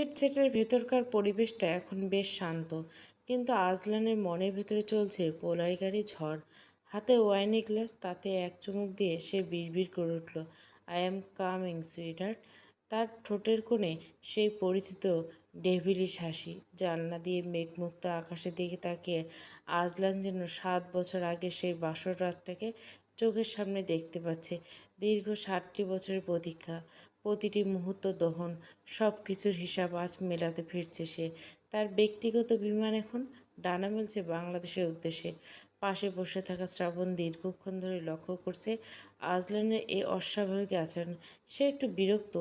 Private জেটের ভেতরকার পরিবেশটা এখন বেশ শান্ত, কিন্তু আজলানের মনের ভেতরে চলছে প্রলয়কারী ঝড়। হাতে ওয়াইনের গ্লাস, তাতে এক চুমুক দিয়ে সে বিড়বিড় করে উঠল, আই অ্যাম কামিং সুইটহার্ট। তার ঠোঁটের কোণে সেই পরিচিত ডেভিলিশ হাসি। জানলা দিয়ে মেঘমুক্ত আকাশের দিকে তাকিয়ে আজলান যেন 7 বছর আগে সেই বাসর রাতটাকে চোখের সামনে দেখতে পাচ্ছে। দীর্ঘ 60টি বছরের প্রতীক্ষা, প্রতিটি মুহূর্ত দহন, সব কিছুর হিসাব আজ মেলাতে ফিরছে সে। তার ব্যক্তিগত বিমান এখন ডানা মেলছে বাংলাদেশের উদ্দেশ্যে। পাশে বসে থাকা শ্রাবণ দীর্ঘক্ষণ ধরে লক্ষ্য করছে আজলানের এই অস্বাভাবিক আচরণ। সে একটু বিরক্ত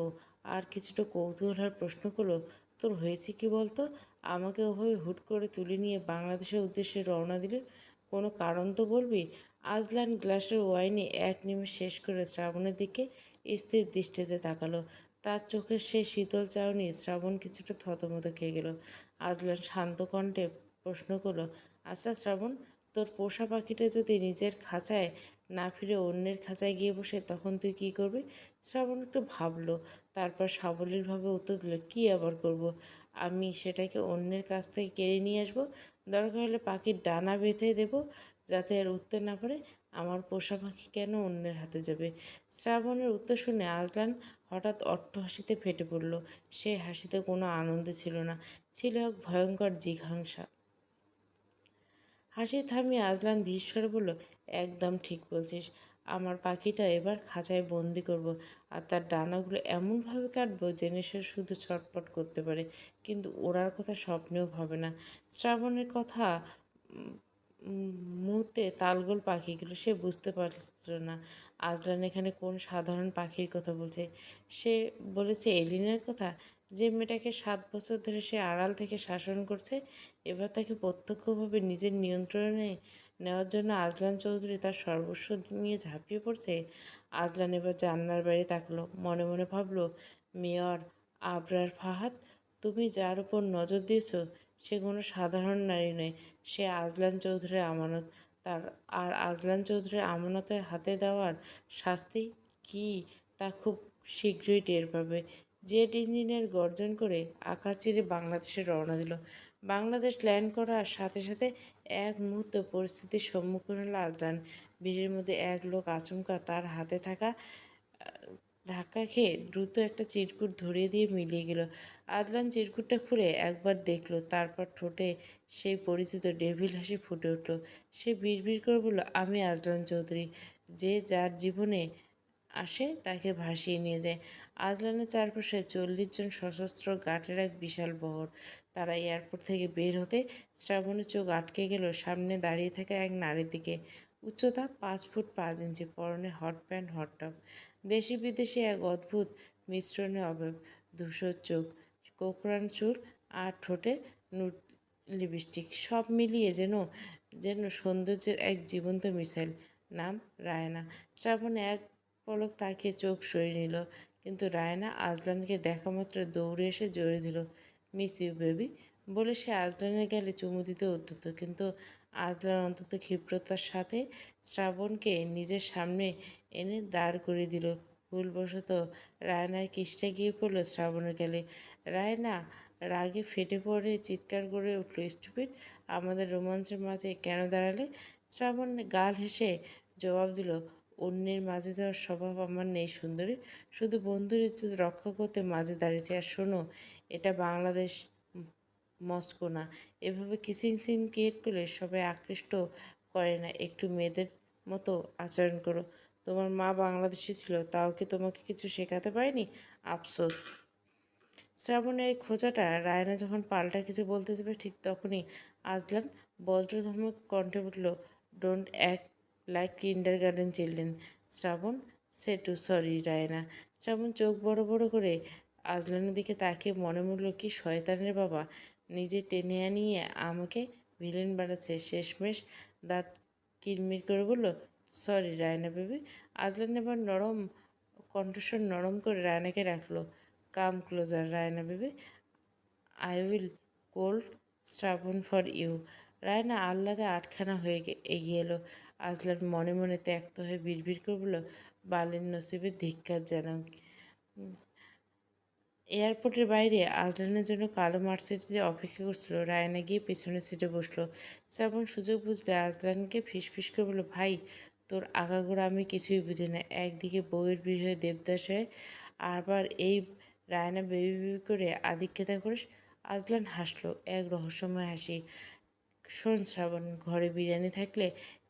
আর কিছুটা কৌতূহল আর প্রশ্ন করলো, তোর হয়েছে কি বলতো? আমাকে ওভাবে হুট করে তুলে নিয়ে বাংলাদেশের উদ্দেশ্যে রওনা দিলে কোনো কারণ তো বলবি। আজলান গ্লাসের ওয়াইনে এক নিমেষ শেষ করে শ্রাবণের দিকে স্থির দৃষ্টিতে তাকালো। তার চোখের সেই শীতল চাহনি শ্রাবণ কিছুটা থতমত খেয়ে গেল। আজলান শান্ত কণ্ঠে প্রশ্ন করলো, আচ্ছা শ্রাবণ, তোর পোষা পাখিটা যদি নিজের খাঁচায় না ফিরে অন্যের খাঁচায় গিয়ে বসে, তখন তুই কী করবি? শ্রাবণ একটু ভাবলো, তারপর সাবলীলভাবে উত্তর দিল, কী আবার করব? আমি সেটাকে অন্যের কাছ থেকে কেড়ে নিয়ে আসবো। দরকার হলে পাখির ডানা বেঁধে দেবো, যাতে আর উঠতে না পারে। আমার পোষা পাখি কেন অন্যের হাতে যাবে? শ্রাবণের উত্তর শুনে আজলান হঠাৎ অট্টহাসিতে ফেটে পড়ল। সে হাসিতে কোনো আনন্দ ছিল না, ছিল এক ভয়ঙ্কর জিঘাংসা। হাসি থামিয়ে আজলান ধীর বলল, একদম ঠিক বলছিস। আমার পাখিটা এবার খাঁচায় বন্দি করব, আর তার ডানাগুলো এমনভাবে কাটবো যেন সে শুধু ছটপট করতে পারে, কিন্তু ওড়ার কথা স্বপ্নেও ভাবে না। শ্রাবণের কথা মুহূর্তে তালগোল পাখিগুলো সে বুঝতে পারছিল না আজলান এখানে কোন সাধারণ পাখির কথা বলছে। সে বলেছে এলিনের কথা, যে মেয়েটাকে 7 বছর ধরে সে আড়াল থেকে শাসন করছে। এবার তাকে প্রত্যক্ষভাবে নিজের নিয়ন্ত্রণে নেওয়ার জন্য আজলান চৌধুরী তার সর্বস্ব নিয়ে ঝাঁপিয়ে পড়ছে। আজলান এবার জান্নার বাইরে তাকলো, মনে মনে ভাবলো, মেয়র আবরার ফাহাদ, তুমি যার উপর নজর দিয়েছ সে কোনো সাধারণ নারী নয়, সে আজলান চৌধুরীর আমানত। তার আর আজলান চৌধুরীর আমানতের হাতে দেওয়ার শাস্তি কী তা খুব শীঘ্রই টের পাবে। জেট ইঞ্জিনের গর্জন করে আকাশ চিরে বাংলাদেশে রওনা দিল। বাংলাদেশ ল্যান্ড করার সাথে সাথে এক মুহূর্ত পরিস্থিতির সম্মুখীন হলো আজলান। ভিড়ের মধ্যে এক লোক আচমকা তার হাতে থাকা ধাক্কা খেয়ে দ্রুত একটা চিরকুট ধরিয়ে দিয়ে মিলিয়ে গেল। আদনান চিরকুটটা খুলে একবার দেখলো, তারপর ঠোঁটে সেই পরিচিত ডেভিল হাসি ফুটে উঠল। সে বিড়বিড় করে বলল, আমি আজলান চৌধুরী, যে যার জীবনে আসে তাকে ভাসিয়ে নিয়ে যায়। আজলানের চারপাশে 40 জন সশস্ত্র গার্ডের এক বিশাল বহর। তারা এয়ারপোর্ট থেকে বের হতে শ্রাবণের চোখ আটকে গেল সামনে দাঁড়িয়ে থাকা এক নারীর দিকে। উচ্চতা 5 ফুট 5 ইঞ্চি, পরনে হট প্যান্ট হট টপ। দেশি বিদেশি এক অদ্ভুত মিশ্রণে অভাব, ধূসর চোখ, কোকড়ানো চুল আর ঠোঁটে নুট লিপস্টিক, সব মিলিয়ে যেন যেন সৌন্দর্যের এক জীবন্ত মিসাইল। নাম রায়না। শ্রাবণ এক পলক তাকিয়ে চোখ সরিয়ে নিল, কিন্তু রায়না আজলানকে দেখা মাত্র দৌড়ে এসে জড়িয়ে দিল। মিস ইউ বেবি বলে সে আজলানের গালে চুমু দিতে উদ্যত, কিন্তু আজলান অন্তত ক্ষিপ্রতার সাথে শ্রাবণকে নিজের সামনে এনে দাঁড় করিয়ে দিল। ভুলবশত রায়নার কিসটা গিয়ে পড়ল শ্রাবণের গালে। রায়না রাগে ফেটে পড়ে চিৎকার করে উঠল, স্টুপিড, আমাদের রোমাঞ্চের মাঝে কেন দাঁড়ালে? শ্রাবণ গাল হেসে জবাব দিল, অন্যের মাঝে যাওয়ার স্বভাব আমার নেই সুন্দরী, শুধু বন্ধুর ইজ্জত রক্ষা করতে মাঝে দাঁড়িয়েছি। আর শোনো, এটা বাংলাদেশ, মস্কো না। এভাবে কিসিং সিন ক্রিয়েট করলে সবাই আকৃষ্ট করে না। একটু মেয়েদের মতো আচরণ করো। তোমার মা বাংলাদেশি ছিল, তাও কি তোমাকে কিছু শেখাতে পারেনি? আফসোস। শ্রাবণের এই খোঁচাটা রায়না যখন পাল্টা কিছু বলতে যাবে, ঠিক তখনই আজলান বজ্রধমক কণ্ঠে উঠল, don't act like kindergarten children. Shrabon say to sorry Raina. Shrabon চোখ বড় বড় করে আজলানের দিকে তাকিয়ে মনে মরল, কি শয়তানের বাবা, নিজে টেনে আনিয়ে আমাকে ভিলেন বানাচ্ছে। শেষমেশ দাঁত কিরমির করে বলল, সরি রায়না বেবি। আজলান এবার কণ্ঠস্বর নরম করে রায়নাকে রাখলো, come closer Raina baby, I will cold Shrabon for you. Raina আহ্লাদে আটখানা হয়ে এগিয়ে এলো। আজলান মনে মনে ত্যক্ত হয়ে বিড়বিড় করে বলল, বালের নসিবে ধিক্কার জানাও। এয়ারপোর্টের বাইরে আজলানের জন্য কালো মার্সিডিজে অপেক্ষা করছিল। রায়না গিয়ে পেছনের সিটে বসলো। শ্রাবণ সুযোগ বুঝলে আজলানকে ফিসফিস করে বলল, ভাই তোর আগাগোড়া আমি কিছুই বুঝি না। একদিকে বউয়ের বিয়ে হয়ে দেবদাস হয়ে, আবার এই রায়না বেবি বেবি করে আদিক্ষেতা করিস। আজলান হাসলো এক রহস্যময় হাসি। শোন শ্রাবণ, ঘরে বিরিয়ানি থাকলে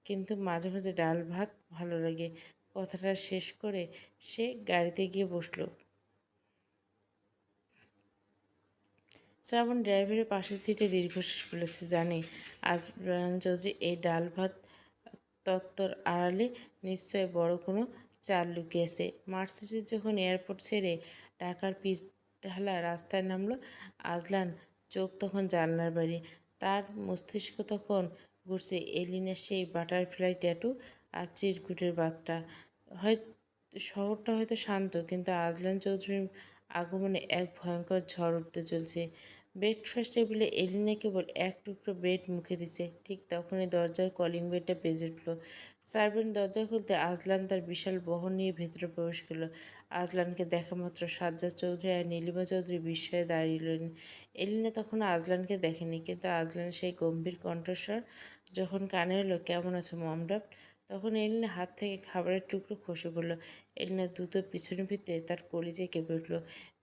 কিন্তু মাঝে মাঝে ডাল ভাত ভালো লাগে। কথাটা শেষ করে সে গাড়িতে গিয়ে বসলো। শ্রাবণ ড্রাইভারের পাশের সিটে দীর্ঘশ্বাস ফেলেছে। জানে আজ রায়হান চৌধুরী এই ডাল ভাত তত্ত্বর আড়ালে নিশ্চয় বড় কোনো চাল লুকিয়েছে। মার্সিডিজ যখন এয়ারপোর্ট ছেড়ে ঢাকার পিচ ঢালা রাস্তায় নামলো, আজলান চোখ তখন জানলার বাইরে। তার মস্তিষ্ক তখন ঘুরছে এলিনের সেই বাটারফ্লাই ট্যাটু আর চিরকুটের বার্তা। হয় শহরটা হয়তো শান্ত, কিন্তু আজলান চৌধুরীর আগমনে এক ভয়ঙ্কর ঝড় উঠতে চলছে। ব্রেকফাস্ট টেবিলে এলিনা কেবল এক টুকরো ব্রেড মুখে দিছে। ঠিক তখনই দরজার কলিং বেলটা বেজে উঠল। সার্ভেন্ট দরজা খুলতে আজলান তার বিশাল বহন নিয়ে ভেতরে প্রবেশ করল। আজলানকে দেখা মাত্র সাজ্জাদ চৌধুরী আর নীলিমা চৌধুরী বিস্ময়ে দাঁড়িয়ে। এলিনা তখন আজলানকে দেখেনি, কিন্তু আজলানের সেই গম্ভীর কণ্ঠস্বর যখন কানে এলো, কেমন আছো মমডাট, তখন এলিনা হাত থেকে খাবারের টুকরো খসে পড়ল। এলিনা দ্রুত পিছনে ফিরতে তার কলিজে কেঁপে উঠল।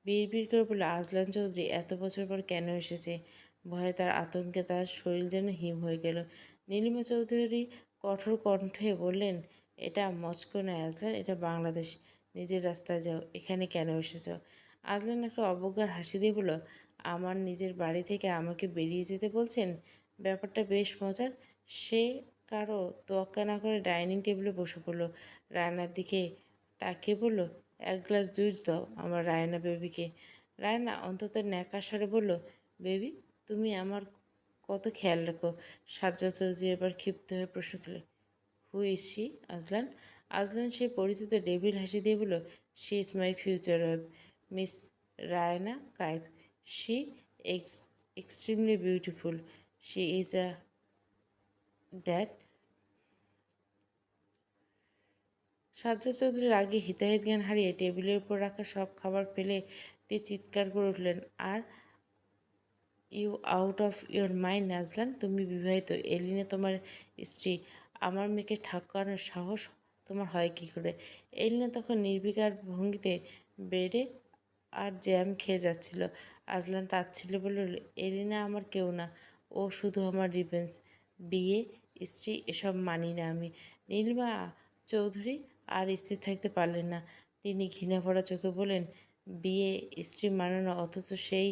বিড়বিড় করে বলল, আজলান চৌধুরী এত বছর পর কেন এসেছে? ভয়ে তার আতঙ্কে তার শরীর যেন হিম হয়ে গেল। নীলিমা চৌধুরী কঠোর কণ্ঠে বললেন, এটা মস্কো নয় আজলান, এটা বাংলাদেশ। নিজের রাস্তায় যাও, এখানে কেন এসেছ? আজলান একটা অবজ্ঞার হাসি দিয়ে বলল, আমার নিজের বাড়ি থেকে আমাকে বেরিয়ে যেতে বলছেন? ব্যাপারটা বেশ মজার। সে কারো তোয়াক্কা না করে ডাইনিং টেবিলে বসে পড়ল। রান্নার দিকে তাকিয়ে বলল, এক গ্লাস জুস দাও আমার রায়না বেবিকে। রায়না অন্তত ন্যাকা স্বরে বলল, বেবি তুমি আমার কত খেয়াল রাখো। সাজ্জাদ চৌধুরী এবার ক্ষিপ্ত হয়ে প্রশ্ন করলে, who is she Azlan? Azlan সেই পরিচিত ডেভিল হাসি দিয়ে বলল, she is my future wife, miss Raina Kaif. She x extremely beautiful. She is a dad. Sajjad Chowdhury রাগে হিতাহিত জ্ঞান হারিয়ে টেবিলের উপর রাখা সব খাবার ফেলে দিয়ে চিৎকার করে উঠলেন, are you out of your mind Nazlan? তুমি বিবাহিত, এলিনে তোমার স্ত্রী। আমার মেয়েকে ঠকানোর সাহস তোমার হয় কী করে? এলিনা তখন নির্বিকার ভঙ্গিতে ব্রেডে আর জ্যাম খেয়ে যাচ্ছিল। আজলান তাচ্ছিল্যে বলে উঠল, এলিনা আমার কেউ না, ও শুধু আমার রিভেঞ্জ। বিয়ে, স্ত্রী এসব মানি না আমি। নীলিমা চৌধুরী আর স্থির থাকতে পারলেন না। তিনি ঘৃণা ভরা চোখে বললেন, বিয়ে স্ত্রী মানে না, অথচ সেই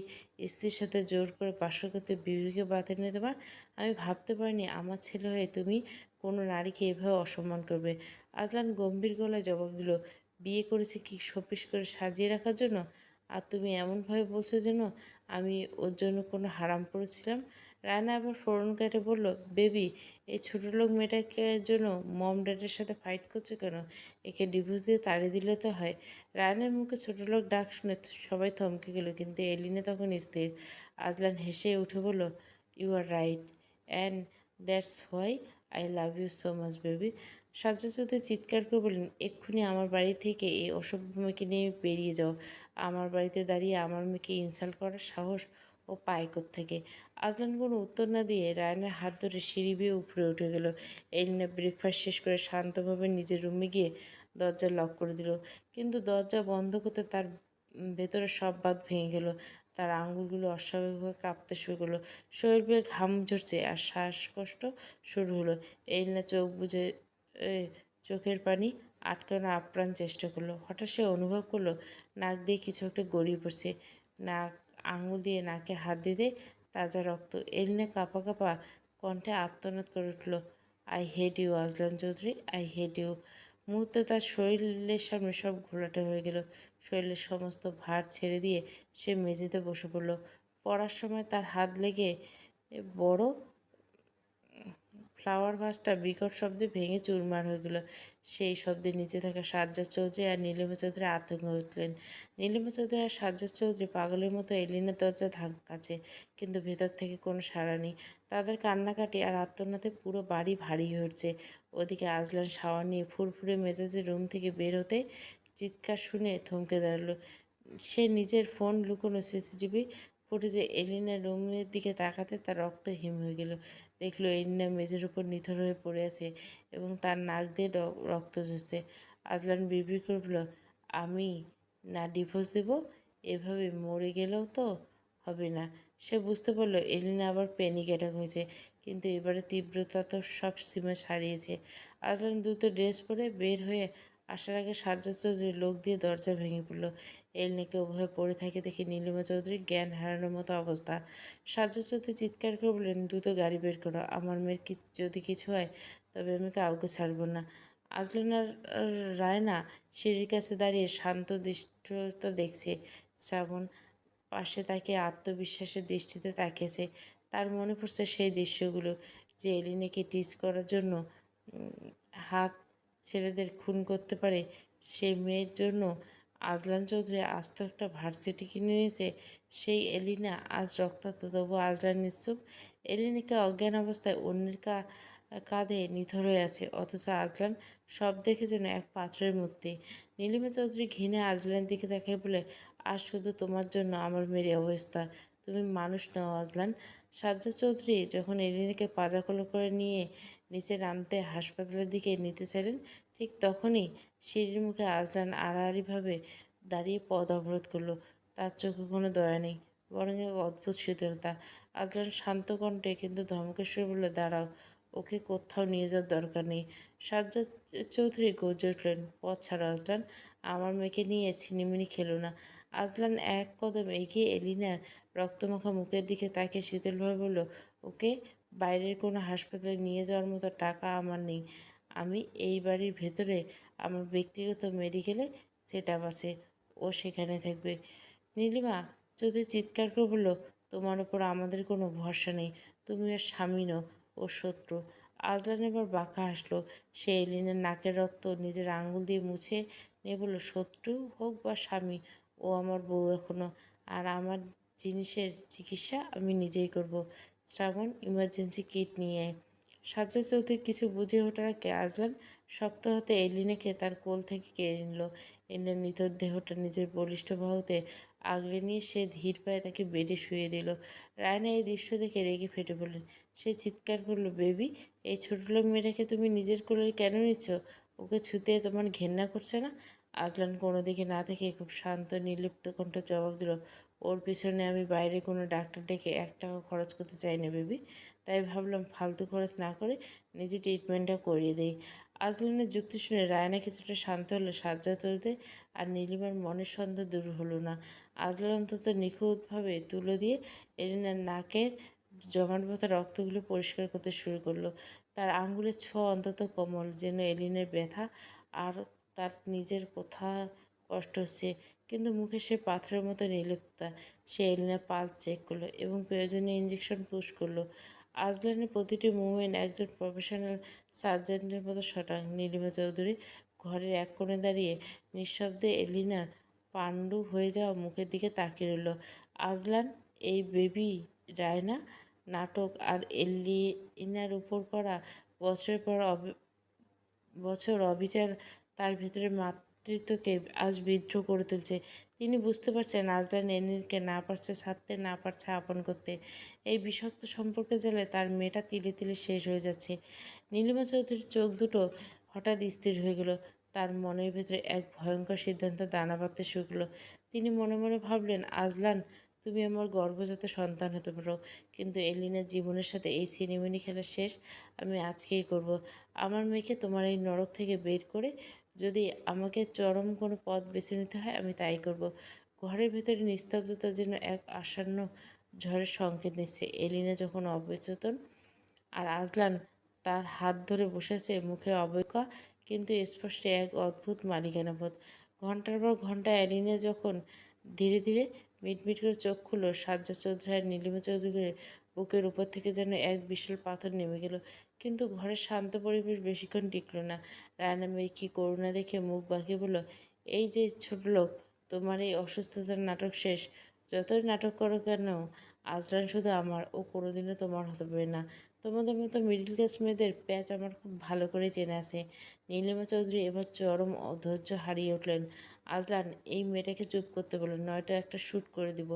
স্ত্রীর সাথে জোর করে বাসর করতে বিবেকে বাধা নিয়ে তোমার? আমি ভাবতে পারিনি আমার ছেলে হয়ে তুমি কোনো নারীকে এভাবে অসম্মান করবে। আজলান গম্ভীর গলায় জবাব দিল, বিয়ে করেছি কি শোপিস করে সাজিয়ে রাখার জন্য? আর তুমি এমনভাবে বলছো যেন আমি ওর জন্য কোনো হারাম করেছিলাম। রায়না আবার ফোড়ন কেটে বলল, বেবি এই ছোটোলোক মেয়েটাকে জন্য মম ড্যাডের সাথে ফাইট করছো কেন? একে ডিভোর্স দিয়ে তাড়িয়ে দিলে তো হয়। রায়নার মুখে ছোটোলোক ডাক শুনে সবাই থমকে গেল, কিন্তু এলিনে তখন স্থির। আজলান হেসে উঠে বলল, you are right, and that's why I love you so much baby. Sajjad Chowdhury চিৎকার করে বললেন, এক্ষুনি আমার বাড়ি থেকে এই অসভ্য মেয়েকে নিয়ে বেরিয়ে যাও। আমার বাড়িতে দাঁড়িয়ে আমার মেয়েকে ইনসাল্ট করার সাহস ও পায় থেকে। আজলান কোনো উত্তর না দিয়ে রায়নার হাত ধরে সিঁড়ি বেয়ে উপরে উঠে গেল। এলিনা ব্রেকফাস্ট শেষ করে শান্তভাবে নিজের রুমে গিয়ে দরজা লক করে দিল, কিন্তু দরজা বন্ধ করতে তার ভেতরে সব বাঁধ ভেঙে গেল। তার আঙুলগুলো অস্বাভাবিকভাবে কাঁপতে শুরু করলো। শরীর বেয়ে ঘাম ঝরছে আর শ্বাসকষ্ট শুরু হলো। এলিনা চোখ বুজে চোখের পানি আটকানোর আপ্রাণ চেষ্টা করলো। হঠাৎ সে অনুভব করলো নাক দিয়ে কিছু একটা গড়িয়ে পড়ছে। নাক আঙুল দিয়ে নাকে হাত দিতে তাজা রক্ত। এলিনা কাঁপা কাঁপা কণ্ঠে আর্তনাদ করে উঠল, I hate you Azlan Chowdhury, I hate you. মুহূর্তে তার শরীরের সামনে সব ঘোলাটে হয়ে গেল। শরীরের সমস্ত ভার ছেড়ে দিয়ে সে মেঝেতে বসে পড়ল। পড়ার সময় তার হাত লেগে বড় ফ্লাওয়ার ভাসটা বিকট শব্দে ভেঙে চুরমার হয়ে গেল। সেই শব্দে নিচে থাকা সাজ্জাদ চৌধুরী আর নীলিমা চৌধুরী আতঙ্ক উঠলেন। নীলিমা চৌধুরী আর সাজ্জাদ চৌধুরী পাগলের মতো এলিনের দরজা ধাক্কাছে, কিন্তু ভেতর থেকে কোনো সাড়া নেই। তাদের কান্নাকাটি আর আর্তনাদে পুরো বাড়ি ভারী হয়ে উঠছে। ওদিকে আজলান শাওয়ার নিয়ে ফুরফুরে মেজাজে রুম থেকে বের হতে চিৎকার শুনে থমকে দাঁড়ালো। সে নিজের ফোন লুকোনো সিসিটিভি ফুটেজে এলিনার রুমের দিকে তাকাতে তার রক্ত হিম হয়ে গেল। দেখলো এলিনা মেঝের উপর নিথর হয়ে পড়ে আছে এবং তার নাক দিয়ে রক্ত ঝরছে। আজলান বিড়বিড় করে বলল, আমি না ডিভোর্স দেবো, এভাবে মরে গেলেও তো হবে না। সে বুঝতে পারলো এলিনা আবার প্যানিক অ্যাটাক হয়েছে, কিন্তু এবারে তীব্রতা তো সব সীমা ছাড়িয়েছে। আজলান দ্রুত ড্রেস পরে বের হয়ে আসার আগে সাজ্জাদ চৌধুরীর লোক দিয়ে দরজা ভেঙে পড়ল। এলনিকে ওভাবে পড়ে থাকে দেখে নীলিমা চৌধুরীর জ্ঞান হারানোর মতো অবস্থা। সাজ্জাদ চৌধুরী চিৎকার করে বললেন, দ্রুত গাড়ি বের করো, আমার মেয়ের যদি কিছু হয় তবে আমি কাউকে ছাড়বো না। আজলান আর রায়না সিঁড়ির কাছে দাঁড়িয়ে শান্ত দৃষ্টতা দেখছে। শ্রাবণ পাশে তাকে আত্মবিশ্বাসের দৃষ্টিতে তাকিয়েছে। তার মনে পড়ছে সেই দৃশ্যগুলো, যে এলিনাকে টিজ করার জন্য হাত ছেলেদের খুন করতে পারে। সেই মেয়ের জন্য আজলান চৌধুরী আস্ত একটা ভার্সিটি কিনে নিয়েছে। সেই এলিনা আজ রক্তাক্ত, তবু আজলান নিশ্চুপ। এলিনাকে অজ্ঞান অবস্থায় অন্যের কাঁধে নিথর হয়ে আছে, অথচ আজলান সব দেখে যেন এক পাথরের মূর্তি। নীলিমা চৌধুরী ঘৃণে আজলানের দিকে তাকিয়ে বলে, আর শুধু তোমার জন্য আমার মেয়ের অবস্থা, তুমি মানুষ নও আজলান। সাজ্জাদ চৌধুরী যখন এলিনাকে পাজাকলো করে নিয়ে নিচে নামতে হাসপাতালের দিকে নিতে চাইলেন, ঠিক তখনই সিঁড়ির মুখে আজলান আড়াআড়িভাবে দাঁড়িয়ে পথ অবরোধ করলো। তার চোখে কোনো দয়া নেই, বরং এক অদ্ভুত শীতলতা। আজলান শান্ত কণ্ঠে কিন্তু ধমকেশ্বর বলল, দাঁড়াও, ওকে কোথাও নিয়ে যাওয়ার দরকার নেই। সাজ্জাদ চৌধুরী গর্জে উঠলেন, পথ ছাড়ো আজলান, আমার মেয়েকে নিয়ে ছিনিমিনি খেলো না। আজলান এক কদম এগিয়ে এলিনার রক্তমাখা মুখের দিকে তাকিয়ে শীতলভাবে বলল, ওকে বাইরের কোনো হাসপাতালে নিয়ে যাওয়ার মতো টাকা আমার নেই। আমি এই বাড়ির ভেতরে আমার ব্যক্তিগত মেডিকেলে সেট আপ আছে, ও সেখানে থাকবে। নীলিমা চৌধুরী চিৎকার করে বলল, তোমার ওপর আমাদের কোনো ভরসা নেই, তুমি ওর স্বামী নও, ও শত্রু। আজলান এবার বাঁকা হাসলো। সে এলিনের নাকের রক্ত নিজের আঙুল দিয়ে মুছে নিয়ে বলল, শত্রু হোক বা স্বামী, ও আমার বউ এখনো, আর আমার জিনিসের চিকিৎসা আমি নিজেই করব। শ্রাবণ, ইমার্জেন্সি কিট নিয়ে আয়। সাজ্জাদ চৌধুরী কিছু বুঝে ওঠার আগে আজলান শক্ত হাতে এলিনাকে তার কোল থেকে কেড়ে নিল। এলিনার নিথর দেহটা নিজের বলিষ্ঠ বাহুতে আগলে নিয়ে সে ধীর পায়ে তাকে বেডে শুয়ে দিল। রায়না এই দৃশ্য দেখে রেগে ফেটে পড়লেন। সে চিৎকার করলো, বেবি, এই ছোট লোক মেয়েটাকে তুমি নিজের কোলে কেন নিচ্ছ? ওকে ছুতে তোমার ঘেন্না করছে না? আজলান কোনো দিকে না থেকে খুব শান্ত নির্লিপ্ত কণ্ঠে জবাব দিল, ওর পিছনে আমি বাইরে কোনো ডাক্তার ডেকে 1 টাকা খরচ করতে চাই না বেবি, তাই ভাবলাম ফালতু খরচ না করে নিজে ট্রিটমেন্টটা করিয়ে দেই। আজলানের যুক্তি শুনে রায়না কিছুটা শান্ত হলো। সাজ্জাদ চৌধুরী আর নীলিমার মনের সন্দেহ দূর হলো না। আজলান অন্তত নিখুঁতভাবে তুলো দিয়ে এলিনার নাকের জমাটবাঁধা রক্তগুলো পরিষ্কার করতে শুরু করলো। তার আঙ্গুলের ছোঁয়া অন্তত কোমল, যেন এলিনের ব্যথা আর তার নিজের কোথা কষ্ট হচ্ছে, কিন্তু মুখে সে পাথরের মতো নির্লিপ্ততা। সে এলিনার পালস চেক করলো এবং প্রয়োজনীয় ইঞ্জেকশন পুশ করলো। আজলানের প্রতিটি মুভমেন্ট একজন প্রফেশনাল সার্জেন্টের মতো সটান। নীলিমা চৌধুরী ঘরের এক কোণে দাঁড়িয়ে নিঃশব্দে এলিনার পাণ্ডু হয়ে যাওয়া মুখের দিকে তাকিয়ে রইল। আজলান এই বেবি রায়না নাটক আর এলিনার উপর করা বছরের পর বছর অবিচার তার ভেতরে মাতৃত্বকে আজ বিদ্রোহ করে তুলছে। তিনি বুঝতে পারছেন আজলান এনিলকে না পারছে ছাড়তে, না পারছে আপন করতে। এই বিষাক্ত সম্পর্কের জালে তার মেয়েটা তিলে তিলে শেষ হয়ে যাচ্ছে। নীলিমা চৌধুরীর চোখ দুটো হঠাৎ স্থির হয়ে গেল। তার মনের ভেতরে এক ভয়ঙ্কর সিদ্ধান্ত দানা বাঁধতে শুরু করলো। তিনি মনে মনে ভাবলেন, আজলান, তুমি আমার গর্ভজাত সন্তান হতে পারো, কিন্তু এলিনার জীবনের সাথে এই সিনেমিনি খেলা শেষ আমি আজকেই করব। আমার মেয়েকে তোমার এই নরক থেকে বের করে যদি আমাকে চরম কোনো পথ বেছে নিতে হয় আমি তাই করব। ঘরের ভেতরে নিস্তব্ধতা যেন এক আসন্ন ঝড়ের সংকেত নিচ্ছে। এলিনা যখন অবচেতন আর আজলান তার হাত ধরে বসেছে, মুখে অবজ্ঞা কিন্তু স্পষ্ট এক অদ্ভুত মালিকানাবোধ। ঘন্টার পর ঘন্টা এলিনা যখন ধীরে ধীরে মিটমিট করে চোখ খুলল, সাজ্জাদ চৌধুরী আর নীলিমা চৌধুরীর বুকের উপর থেকে যেন এক বিশাল পাথর নেমে গেল। কিন্তু ঘরের শান্ত পরিবেশ বেশিক্ষণ টিকল না। রায়না মেয়ে কি করুণা দেখে মুখ বাঁকিয়ে বলল, এই যে ছোট লোক, তোমার এই অসুস্থতার নাটক শেষ। যতই নাটক করো কেন, আজলান শুধু আমার, ও কোনোদিনও তোমার হতে পারবে না। তোমাদের মতো মিডিল ক্লাস মেয়েদের প্যাচ আমার খুব ভালো করে চেনা আছে। নীলিমা চৌধুরী এবার চরম অধৈর্য হারিয়ে উঠলেন। আজলান, এই মেয়েটাকে চুপ করতে বলুন, নয়তো একটা শ্যুট করে দিব।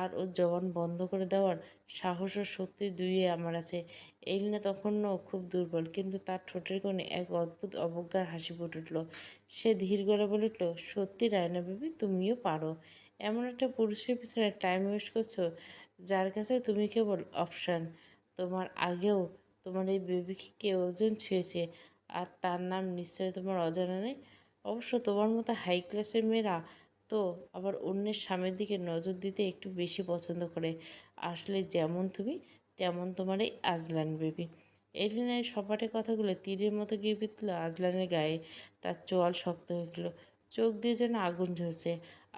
আর ওর জবান বন্ধ করে দেওয়ার সাহস ও শক্তি দুইই আমার আছে। এলিনা তখনও খুব দুর্বল, কিন্তু তার ঠোঁটের কোণে এক অদ্ভুত অবজ্ঞার হাসি ফুটে উঠল। সে ধীর গলায় বলে উঠল, সত্যি রায়না বেবি, তুমিও পারো। এমন একটা পুরুষের পিছনে টাইম ওয়েস্ট করছো যার কাছে তুমি কেবল অপশান। তোমার আগেও তোমার এই বেবিকে কেউ একজন ছুঁয়েছে, আর তার নাম নিশ্চয়ই তোমার অজানা নেই। অবশ্য তোমার মতো হাই ক্লাসের মেয়েরা তো আবার অন্যের স্বামীর দিকে নজর দিতে একটু বেশি পছন্দ করে। আসলে যেমন তুমি, তেমন তোমার এই আজলান বেবি। এলিনা এই সপাটে কথাগুলো তীরের মতো গিয়ে বিঁধল আজলানের গায়ে। তার চোয়াল শক্ত হয়ে গেল, চোখ দিয়ে যেন আগুন ঝরছে।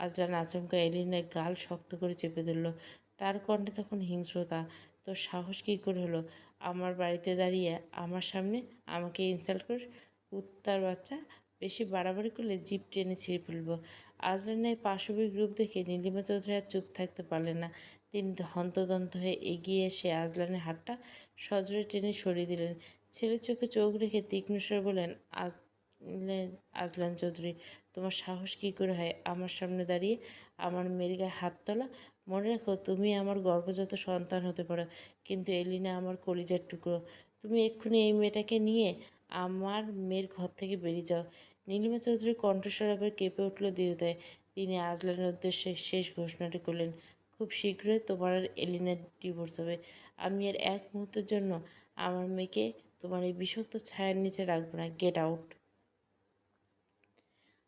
আজলান আচমকা এলিনের গাল শক্ত করে চেপে ধরল। তার কণ্ঠে তখন হিংস্রতা। তোর সাহস কী করে হলো আমার বাড়িতে দাঁড়িয়ে আমার সামনে আমাকে ইনসাল্ট করিস? কুত্তার বাচ্চা, বেশি বাড়াবাড়ি করলে জিভ টেনে ছিঁড়ে ফেলবো। আজরানের পাশবিক রূপ দেখে নীলিমা চৌধুরী আর চুপ থাকতে পারলেন না। তিনি হন্তদন্ত হয়ে এগিয়ে এসে আজলানের হাতটা সজোরে টেনে সরিয়ে দিলেন। ছেলের চোখে চোখ রেখে তীক্ষ্ণ স্বরে বলেন, আজলান চৌধুরী, তোমার সাহস কী করে হয় আমার সামনে দাঁড়িয়ে আমার মেয়ের গায়ে হাত তোলা? মনে রাখো, তুমি আমার গর্ভজাত সন্তান হতে পারো, কিন্তু এলিনা আমার কলিজার টুকরো। তুমি এক্ষুনি এই মেয়েটাকে নিয়ে আমার মেয়ের ঘর থেকে বেরিয়ে যাও। নীলিমা চৌধুরীর কণ্ঠস্বর আবার কেঁপে উঠল দৃঢ়তায়। তিনি আজলানের উদ্দেশ্যে শেষ ঘোষণাটি করলেন, খুব শীঘ্রই তোমার আর এলিনার ডিভোর্স হবে। আমি এর এক মুহূর্তের জন্য আমার মেয়েকে তোমার এই বিষাক্ত ছায়ার নিচে রাখবো না। Get out.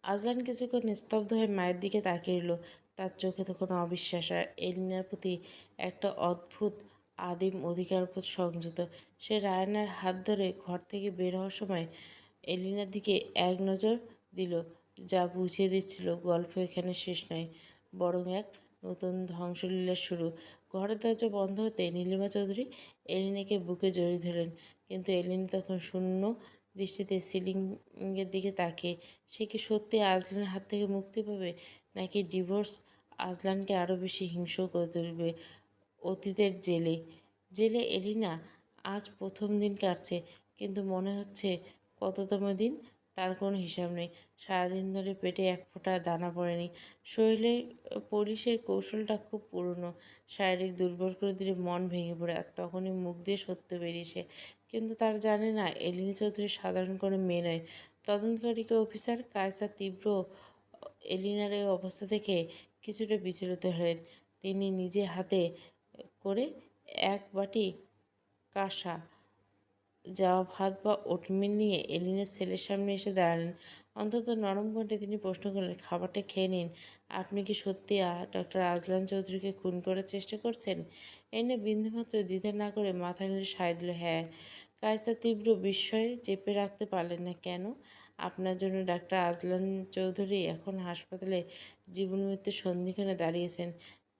আজলান কিছুক্ষণ নিস্তব্ধ হয়ে মায়ের দিকে তাকিয়ে রইল। তার চোখে তখন অবিশ্বাস আর এলিনার প্রতি একটা অদ্ভুত আদিম অধিকারবোধ সংযত। সে রায়নার হাত ধরে ঘর থেকে বের হওয়ার সময় এলিনার দিকে এক নজর দিল, যা বুঝিয়ে দিচ্ছিল গল্প এখানে শেষ নয়, বরং এক নতুন ধ্বংসলীলার শুরু। ঘরের দরজা বন্ধ হতে নীলিমা চৌধুরী এলিনাকে বুকে জড়িয়ে ধরলেন, কিন্তু এলিনা তখন শূন্য দৃষ্টিতে সিলিংয়ের দিকে তাকিয়ে। সে কি সত্যি আজলানের হাত থেকে মুক্তি পাবে, নাকি ডিভোর্স আজলানকে আরও বেশি হিংস্র করে তুলবে? অতীতের জেলে জেলে এলিনা আজ প্রথম দিন কাটছে, কিন্তু মনে হচ্ছে কততম দিন তার কোনো হিসাব নেই। সারাদিন ধরে পেটে এক ফোঁটা দানা পড়েনি। শরীরের পুলিশের কৌশলটা খুব পুরনো। শারীরিক দুর্বল করে দিলে মন ভেঙে পড়ে, আর তখনই মুখ দিয়ে সত্য বেরিয়েছে। কিন্তু তার জানে না এলিনা চৌধুরী সাধারণ কোনো মেয়ে নয়, তদন্তকারী অফিসার। কায়সার তীব্র এলিনার এই অবস্থা থেকে কিছুটা বিচলিত হলেন। তিনি নিজে হাতে করে এক বাটি কাঁসা যাওয়া ভাত বা ওটমিল নিয়ে এলিনের ছেলের সামনে এসে দাঁড়ালেন। অন্তত নরম কণ্ঠে তিনি প্রশ্ন করলেন, খাবারটা খেয়ে নিন। আপনি কি সত্যি ডক্টর আজলান চৌধুরীকে খুন করার চেষ্টা করছেন? এনে বিন্দুমাত্র দ্বিধা না করে মাথা নেড়ে সায় দিল, হ্যাঁ। কায়সার তীব্র বিস্ময়ে চেপে রাখতে পারলেন না। কেন? আপনার জন্য ডাক্তার আজলান চৌধুরী এখন হাসপাতালে জীবন মৃত্যুর সন্ধিক্ষণে দাঁড়িয়েছেন।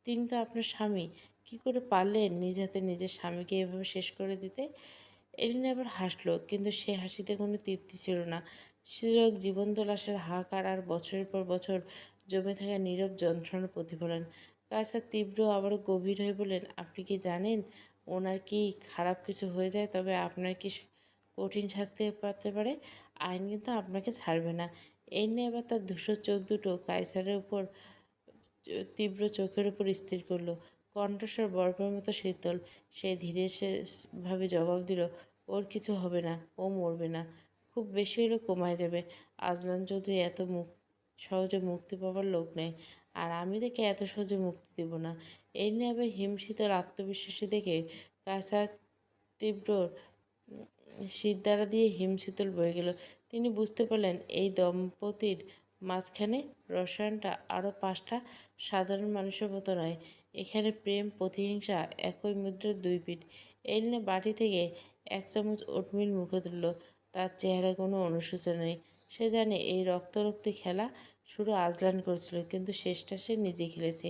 তিনি তো আপনার স্বামী। কি করে পারলেন নিজ হাতে নিজের স্বামীকে এভাবে শেষ করে দিতে? এলিনা আবার হাসলো, কিন্তু সে হাসিতে কোনো তৃপ্তি ছিল না। ছিল এক জীবন্ত লাশের হাহাকার আর বছরের পর বছর জমে থাকা নীরব যন্ত্রণার প্রতিফলন। কায়সার তীব্র আবারও গভীর হয়ে বললেন, আপনি কি জানেন ওনার কি খারাপ কিছু হয়ে যায় তবে আপনার কি কঠিন শাস্তি পেতে পারে? আইন কিন্তু আপনাকে ছাড়বে না। এই নিয়ে এবার তার ধূসর চোখ দুটো কায়সারের উপর তীব্র চোখের উপর স্থির করলো, কণ্ঠস্বর বরফের মতো শীতল। সে ধীরে ভাবে জবাব দিল, ওর কিছু হবে না, ও মরবে না, খুব বেশি হলে কমায় যাবে। আজলান চৌধুরী এত সহজে মুক্তি পাওয়ার লোক নেই, আর আমি তাকে এত সহজে মুক্তি দেব না। এই নিয়ে আবার হিমশীতল আত্মবিশ্বাসী দেখে কায়সার তীব্র শিরদাঁড়া দিয়ে হিমশীতল বয়ে গেল। তিনি বুঝতে পারলেন এই দম্পতির মাঝখানে রসায়নটা আরও 5টা সাধারণ মানুষের মতো নয়। এখানে প্রেম, প্রতিহিংসা একই মুদ্রার দুই পিঠ। এলিনা বাটি থেকে এক চামচ ওটমিল মুখে তুলল। তার চেহারায় কোনো অনুশোচনা নেই। সে জানে এই রক্তারক্তি খেলা শুরু আজলান করেছিল, কিন্তু শেষটা সে নিজে খেলেছে।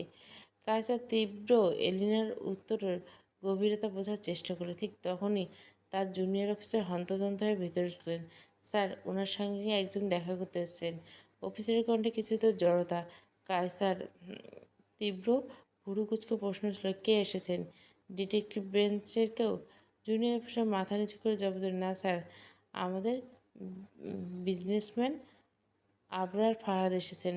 কায়সার তীব্র এলিনার উত্তরের গভীরতা বোঝার চেষ্টা করে। ঠিক তখনই তার জুনিয়র অফিসার হন্তদন্ত হয়ে ভেতরে ঢুকলেন। স্যার, ওনার সঙ্গে একজন দেখা করতে এসেছেন। অফিসারের কণ্ঠে কিছুতে জড়তা। কায়সার তীব্র ভুরু কুচকে প্রশ্ন ছিল, কে এসেছেন? ডিটেকটিভ ব্রাঞ্চের কেউ? জুনিয়র অফিসার মাথা নিচু করে জবাব দিলেন, না স্যার, আমাদের বিজনেসম্যান আবরার ফাহাদ এসেছেন।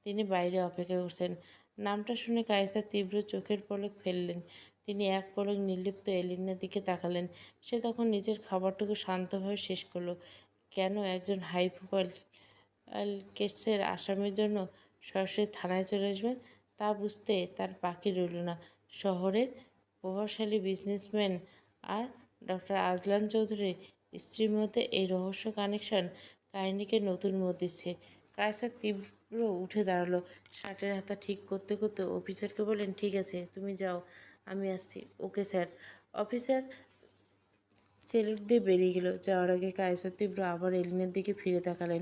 তিনি বাইরে অপেক্ষা করছেন। নামটা শুনে কায়সার তীব্র চোখের পলক ফেললেন। তিনি এক পলক নির্লিপ্ত এলিনার দিকে তাকালেন। সে তখন নিজের খাবারটুকু শান্তভাবে শেষ করলো। কেন একজন হাই প্রোফাইল কেসের আসামির জন্য সরাসরি থানায় চলে আসবেন তা বুঝতে তার বাকি রইল না। শহরের প্রভাবশালী বিজনেসম্যান আর ডক্টর আজলান চৌধুরীর স্ত্রীর মধ্যে এই রহস্য কানেকশন কাহিনীকে নতুন মোড় দিচ্ছে। কায়সার তীব্র উঠে দাঁড়ালো। শার্টের হাতা ঠিক করতে করতে অফিসারকে বললেন, ঠিক আছে তুমি যাও, আমি আসছি। Okay sir. অফিসার সেলুট দিয়ে বেরিয়ে গেল। যাওয়ার আগে কায়সার তীব্র আবার এলিনের দিকে ফিরে তাকালেন।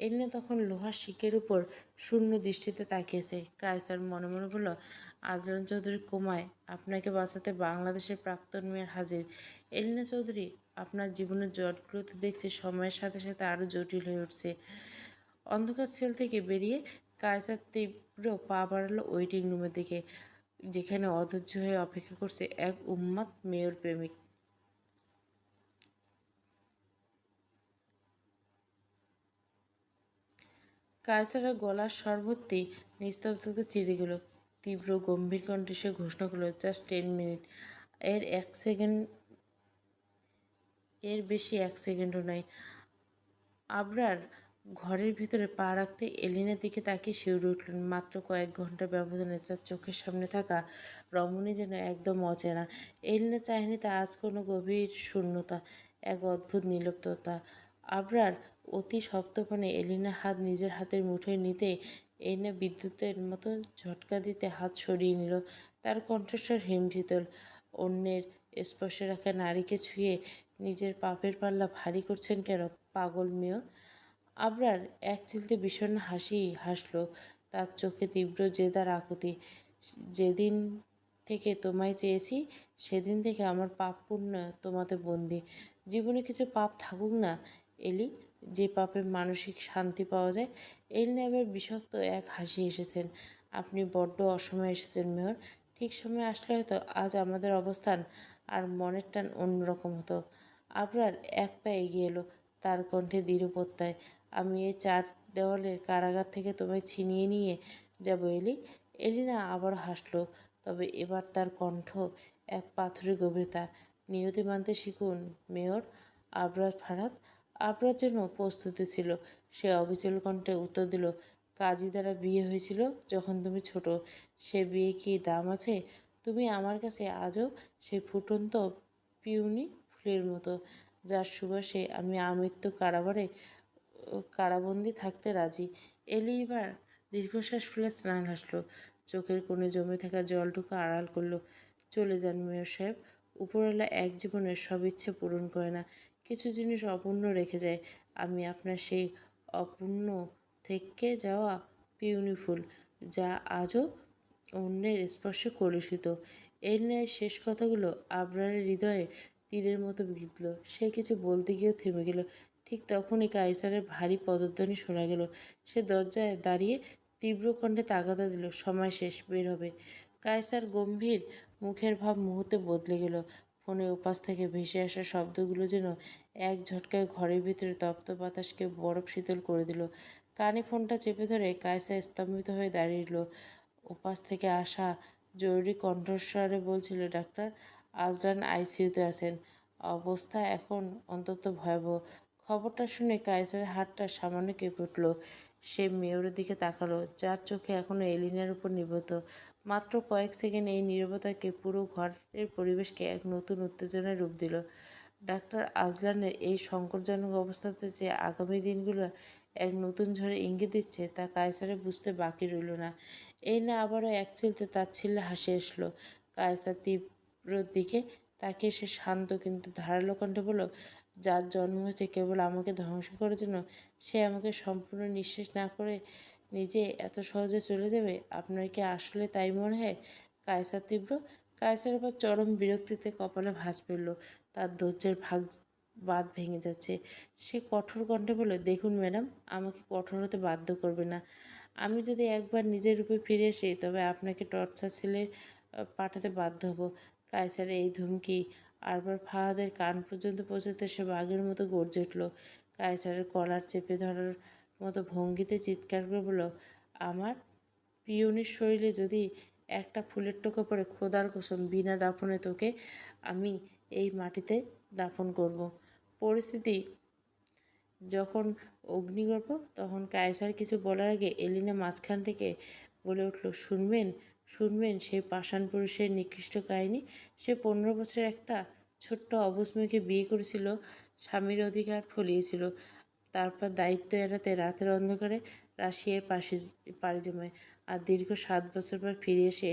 এলিনা তখন লোহার শিকের উপর শূন্য দৃষ্টিতে তাকিয়েছে। কায়সার মনে মনে বলল, আজলান চৌধুরী কোমায়, আপনাকে বাঁচাতে বাংলাদেশের প্রাক্তন মেয়র হাজির। এলিনা চৌধুরী, আপনার জীবনের জটগুলোতে দেখছি সময়ের সাথে সাথে আরও জটিল হয়ে উঠছে। অন্ধকার সেল থেকে বেরিয়ে কায়সার তীব্র পা বাড়ালো ওয়েটিং রুমের দিকে, যেখানে অধৈর্য হয়ে অপেক্ষা করছে এক উন্মাদ মেয়র প্রেমিক। কায়সারের গলার স্বরভর্তি নিস্তব্ধতা চিরে গেল। তীব্র গম্ভীর কণ্ঠে সে ঘোষণা করল, জাস্ট 10 মিনিট। এর 1 সেকেন্ড, এর বেশি 1 সেকেন্ডও নয়। আবরার ঘরের ভিতরে পা রাখতে এলিনের দিকে তাকিয়ে শিউরে উঠলেন। মাত্র কয়েক ঘন্টার ব্যবধানে তার চোখের সামনে থাকা রমণী যেন একদম অচেনা। এলিনের চাহনিতে আজ কোনো গভীর শূন্যতা, এক অদ্ভুত নির্লিপ্ততা। আবরার অতি সপ্তপনে এলিনার হাত নিজের হাতের মুঠোয় নিতে এলিনা বিদ্যুতের মতো ঝটকা দিতে হাত সরিয়ে নিল। তার কণ্ঠস্বর হিমশীতল। অন্যের স্পর্শে রাখা নারীকে ছুঁয়ে নিজের পাপের পাল্লা ভারী করছেন কেন, পাগল মেয়র? আবরার এক চিলতে বিষণ্ণ হাসি হাসল। তার চোখে তীব্র জেদার আকুতি। যেদিন থেকে তোমায় চেয়েছি সেদিন থেকে আমার পাপ পুণ্য তোমাতে বন্দি। জীবনে কিছু পাপ থাকুক না এলি, যে পাপে মানসিক শান্তি পাওয়া যায়। এলিনা এবার বিষাক্ত এক হাসি এসেছেন। আপনি বড্ড অসময়ে এসেছেন মেয়র। ঠিক সময় আসলে হয়তো আজ আমাদের অবস্থান আর মনের টান অন্যরকম হতো। আবরার এক পা এগিয়ে এলো, তার কণ্ঠে দৃঢ় প্রত্যয়। আমি এই চার দেওয়ালের কারাগার থেকে তোমায় ছিনিয়ে নিয়ে যাব এলি। এলিনা আবার হাসলো, তবে এবার তার কণ্ঠ এক পাথরের গভীরতা। নিয়তি মানতে শিখুন মেয়র। আবরার ফারাত। আবরার জন্য প্রস্তুতি ছিল। সে অবিচল কণ্ঠে উত্তর দিল, কাজী দ্বারা বিয়ে হয়েছিল যখন তুমি ছোট। সে বিয়ে কি দাম আছে? তুমি আমার কাছে আজও সেই ফুটন্ত পিউনি ফুলের মতো, যার সুবাসে আমি আমৃত্যু কারাবন্দি থাকতে রাজি। এলি এবার দীর্ঘশ্বাস ফেলে স্নান হাসলো। চোখের কোণে জমে থাকা জলটুকু আড়াল করলো। চলে যান মেয়র সাহেব। উপরওয়ালা এক জীবনের সব ইচ্ছে পূরণ করে না, কিছু জিনিস অপূর্ণ রেখে যায়। আমি আপনার সেই অপূর্ণ থেকে যাওয়া পিউনি ফুল, যা আজও অন্যের স্পর্শে কলুষিত। এর ন্যায় শেষ কথাগুলো আবরারের হৃদয়ে তীরের মতো বিঁধল। সে কিছু বলতে গিয়েও থেমে গেল। ঠিক তখনই কায়সারের ভারী পদধ্বনি শোনা গেল। সে দরজায় দাঁড়িয়ে তীব্র কণ্ঠে তাগাদা দিল, সময় শেষ, বের হবে। কায়সার গম্ভীর মুখের ভাব মুহূর্তে বদলে গেল। ফোনের ওপাশ থেকে ভেসে আসা শব্দগুলো যেন এক ঝটকায় ঘরের ভিতরে তপ্ত বাতাসকে বরফ শীতল করে দিল। কানে ফোনটা চেপে ধরে কায়সা স্তম্ভিত হয়ে দাঁড়িয়ে রইল। ওপাশ থেকে আসা জরুরি কণ্ঠস্বরে বলছিল, ডাক্তার আজলান আইসিইউতে আছেন, অবস্থা এখন অন্তত ভয়াবহ। খবরটা শুনে কায়সারের হাতটা সামান্য কেঁপে উঠল। সে মেয়রের দিকে তাকালো, যার চোখে এখনও এলিনার উপর নিবদ্ধ। মাত্র কয়েক সেকেন্ড এই নীরবতাকে, পুরো ঘরের পরিবেশকে এক নতুন উত্তেজনায় রূপ দিল। ডাক্তার আজলানের এই সংকটজনক অবস্থাতে যে আগামী দিনগুলো এক নতুন ঝড়ে ইঙ্গিত দিচ্ছে তা কায়সারের বুঝতে বাকি রইল না। এই না আবারও এক চিলতে তাচ্ছিল্যে হাসি আসলো। কায়সার তীব্র দিকে তাকিয়ে সে শান্ত কিন্তু ধারালো কণ্ঠে বলল, যার জন্ম হয়েছে কেবল আমাকে ধ্বংস করার জন্য, সে আমাকে সম্পূর্ণ নিঃশেষ না করে নিজে এত সহজে চলে যাবে? আপনার কি আসলে তাই মনে হয়? কায়সার তীব্র। কায়সারের পর চরম বিরক্তিতে কপালে ভাঁজ ফেলল। তার ধৈর্যের বাঁধ ভেঙে যাচ্ছে। সে কঠোর কণ্ঠে বলল, দেখুন ম্যাডাম, আমাকে কঠোর হতে বাধ্য করবে না। আমি যদি একবার নিজের রূপে ফিরে আসি তবে আপনাকে টর্চার সেলে পাঠাতে বাধ্য হব। কায়সারের এই ধমকি আরবার ফাহাদের কান পর্যন্ত পৌঁছাতে সে বাঘের মতো গর্জে উঠল। কায়সারের কলার চেপে ধরার মতো ভঙ্গিতে চিৎকার করে বলল, আমার পিয়নের শরীরে যদি একটা ফুলের টোকা পড়ে, খোদার কসম বিনা দাফনে তোকে আমি এই মাটিতে দাফন করব। পরিস্থিতি যখন অগ্নিগর্ভ, তখন কায়সার কিছু বলার আগে এলিনা মাঝখান থেকে বলে উঠল, শুনবেন শুনবেন সেই পাষাণ পুরুষের নিকৃষ্ট কাহিনী। সে 15 বছরের একটা ছোট্ট অবুঝ মেয়েকে বিয়ে করেছিল, স্বামীর অধিকার ফলিয়েছিল, তারপর দায়িত্ব এড়াতে রাতের অন্ধকারে রাশিয়ায় পাড়ি জমায়, আর দীর্ঘ 7 বছর পর ফিরে এসে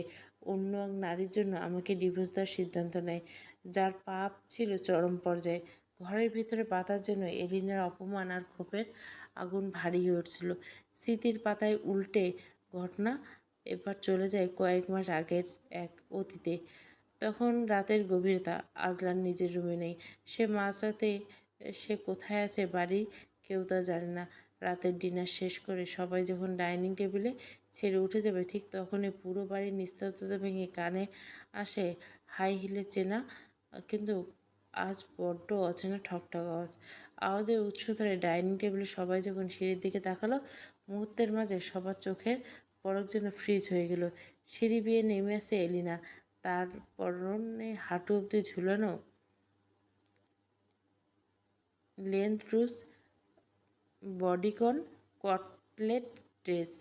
অন্য এক নারীর জন্য আমাকে ডিভোর্স দেওয়ার সিদ্ধান্ত নেয়, যার পাপ ছিল চরম পর্যায়ে। ঘরের ভিতরে বাতার জন্য এলিনার অপমান আর ক্ষোভের আগুন ভারী হয়ে উঠছিল। স্মৃতির পাতায় উল্টে ঘটনা এবার চলে যায় কয়েক মাস আগের এক অতীতে। তখন রাতের গভীরতা, আজলান নিজের রুমে নেই। সে মাঝরাতে সে কোথায় আছে বাড়ির কেউ তা জানে না। রাতের ডিনার শেষ করে সবাই যখন ডাইনিং টেবিলে ছেড়ে উঠে যাবে, ঠিক তখনই পুরো বাড়ির নিস্তব্ধতা ভেঙে কানে আসে হাই হিলের চেনা কিন্তু আজ বড্ড অচেনা ঠকঠক আওয়াজ। আওয়াজের উৎস ধরে ডাইনিং টেবিলে সবাই যখন সিঁড়ির দিকে তাকালো, মুহূর্তের মাঝে সবার চোখের পলক যেন ফ্রিজ হয়ে গেল। সিঁড়ি বেয়ে নেমে আসে এলিনা, তার পরনে হাঁটু অবধি ঝুলানো লেন্থ রুজ বডিকন কটলেট ড্রেস।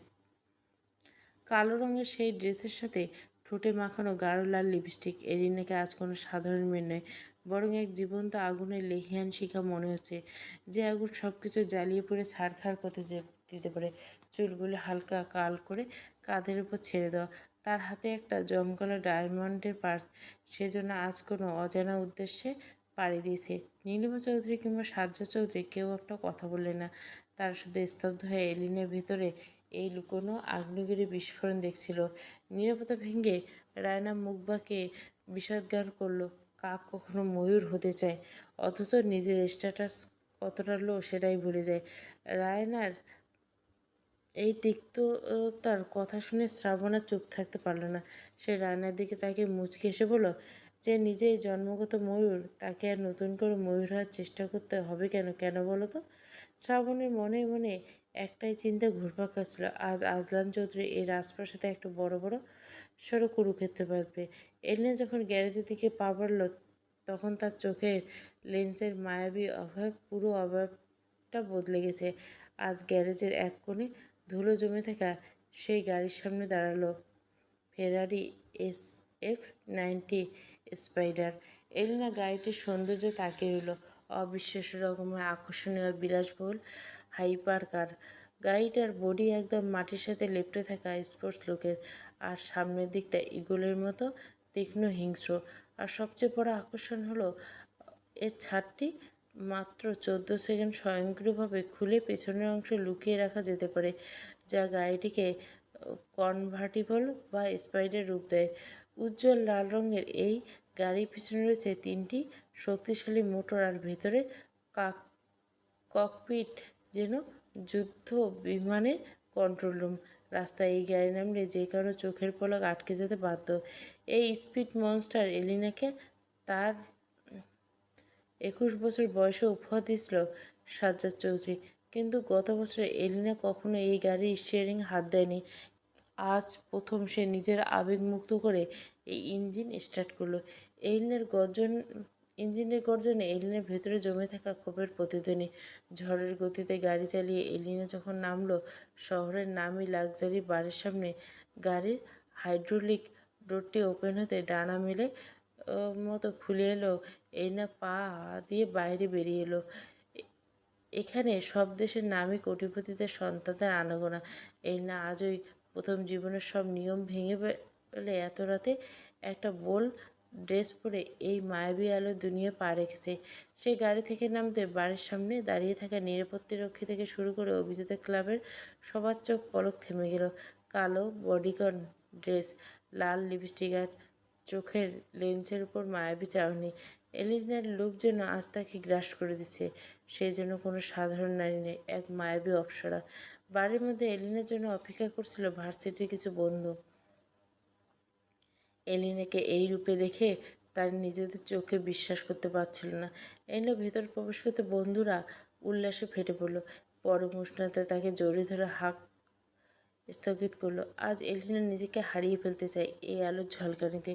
কালো রঙের সেই ড্রেসের সাথে ঠোঁটে মাখানো গাঢ় লাল লিপস্টিক। এরিনাকে আজ কোনো সাধারণ মেয়ে নয়, বরং এক জীবন্ত আগুনের লেহিয়ান শিখা মনে হচ্ছে, যে আগুন সব কিছু জ্বালিয়ে পড়ে ছাড়খাড় করতে দিতে পারে। চুলগুলো হালকা কাল করে কাঁধের উপর ছেড়ে দেওয়া, তার হাতে একটা জমকালো ডায়মন্ডের পার্স। সেজন্য আজ কোনো অজানা উদ্দেশ্যে পাড়ি দিয়েছে। নীলিমা চৌধুরী কিংবা সাজ্জা চৌধুরী কেউ একটা কথা বললেন না। তারা শুধু স্তব্ধ হয়ে এলিনের ভিতরে এই লুকোনো আগ্নেয়গিরি বিস্ফোরণ দেখছিল। নীরবতা ভেঙে রায়না মুখ বাঁকিয়ে বিষোদ্গার করলো, কাক কখনো ময়ূর হতে চায়, অথচ নিজের স্ট্যাটাস কতটা লো সেটাই ভুলে যায়। রায়নার এই তিক্ততার কথা শুনে শ্রাবণ আর চুপ থাকতে পারল না। সে রায়নার দিকে তাকে মুচকি এসে বলল, যে নিজেই জন্মগত ময়ূর, তাকে আর নতুন করে ময়ূর হওয়ার চেষ্টা করতে হবে কেন? কেন বলো তো? শ্রাবণের মনে মনে একটাই চিন্তা ঘুরপাক খাচ্ছিল, আজ আজলান চৌধুরী এই রাজপ্রাসাদে একটা বড় বড় সড়ো কুরুক্ষেত্র বাঁধবে। এলিনা যখন গ্যারেজের দিকে পা বাড়ল, তখন তার চোখের লেন্সের মায়াবী অভাব, পুরো অভাবটা বদলে গেছে। আজ গ্যারেজের এক কোণে ধুলো জমে থাকা সেই গাড়ির সামনে দাঁড়ালো ফেরারি SF-90 স্পাইডার। এলিনা গাড়িটির সৌন্দর্যে তাকিয়ে রইল, অবিশ্বাস্য রকমের আকর্ষণীয় বিলাসবহুল হাইপার কার। গাড়িটার বডি একদম মাটির সাথে লেপ্টে থাকা স্পোর্টস লুকের, আর সামনের দিকটা ইগলের মতো তীক্ষ্ণ হিংস্র। আর সবচেয়ে বড় আকর্ষণ হলো এর ছাদটি মাত্র 14 সেকেন্ড স্বয়ংক্রিয়ভাবে খুলে পেছনের অংশ লুকিয়ে রাখা যেতে পারে, যা গাড়িটিকে কনভার্টিবল বা স্পাইডার রূপ দেয়। উজ্জ্বল লাল রঙের এই গাড়ির পিছনে রয়েছে 3টি শক্তিশালী মোটর, আর ভেতরে ককপিট যেন যুদ্ধ বিমানের কন্ট্রোল রুম। রাস্তায় এই গাড়ি নামলে যে কারো চোখের পলক আটকে যেতে বাধ্য। এই স্পিড মনস্টার এলিনাকে তার 21 বছর বয়সে উপহার দিয়েছিল সাজ্জাদ চৌধুরী, কিন্তু গত বছরে এলিনা কখনো এই গাড়ির স্টিয়ারিং হাত দেয়নি। আজ প্রথম সে নিজের আবেগ মুক্ত করে এই ইঞ্জিন স্টার্ট করলো। এলিনের গর্জন ইঞ্জিনের গর্জনে এলিনের ভেতরে জমে থাকা ক্ষোভের প্রতিধ্বনি। ঝড়ের গতিতে গাড়ি চালিয়ে এলিনা যখন নামলো শহরের নামি লাক্সারি বারের সামনে, গাড়ির হাইড্রোলিক ডোরটি ওপেন হতে ডানা মেলে মতো খুলে এলো। এলিনা পা দিয়ে বাইরে বেরিয়ে এলো। এখানে সব দেশের নামী কোটিপতিদের সন্তানদের আনাগোনা। এলিনা আজই প্রথম জীবনের সব নিয়ম ভেঙে ফেলে এত রাতে একটা বোল্ড ড্রেস পরে এই মায়াবী আলোর দুনিয়া পা রেখেছে। সে গাড়ি থেকে নামতে বাড়ির সামনে দাঁড়িয়ে থাকা নিরাপত্তারক্ষী থেকে শুরু করে অভিজাত ক্লাবের সবার চোখ পলক থেমে গেল। কালো বডিকন ড্রেস, লাল লিপস্টিক আর চোখের লেন্সের উপর মায়াবী চাহনি। এলিনার লোভ যেন আজ তাকে গ্রাস করে দিচ্ছে। সে যেন কোনো সাধারণ নারী নেই, এক মায়াবী অপ্সরা। বাড়ির মধ্যে এলিনার জন্য অপেক্ষা করছিল ভার্সিটির কিছু বন্ধু। এলিনাকে এই রূপে দেখে তার নিজেদের চোখে বিশ্বাস করতে পারছিল না। এলিনা ভেতর প্রবেশ করতে বন্ধুরা উল্লাসে ফেটে পড়ল। পরম উষ্ণতায় তাকে জড়িয়ে ধরে হাঁক স্থগিত করলো। আজ এলিনা নিজেকে হারিয়ে ফেলতে চায় এই আলোর ঝলকানিতে।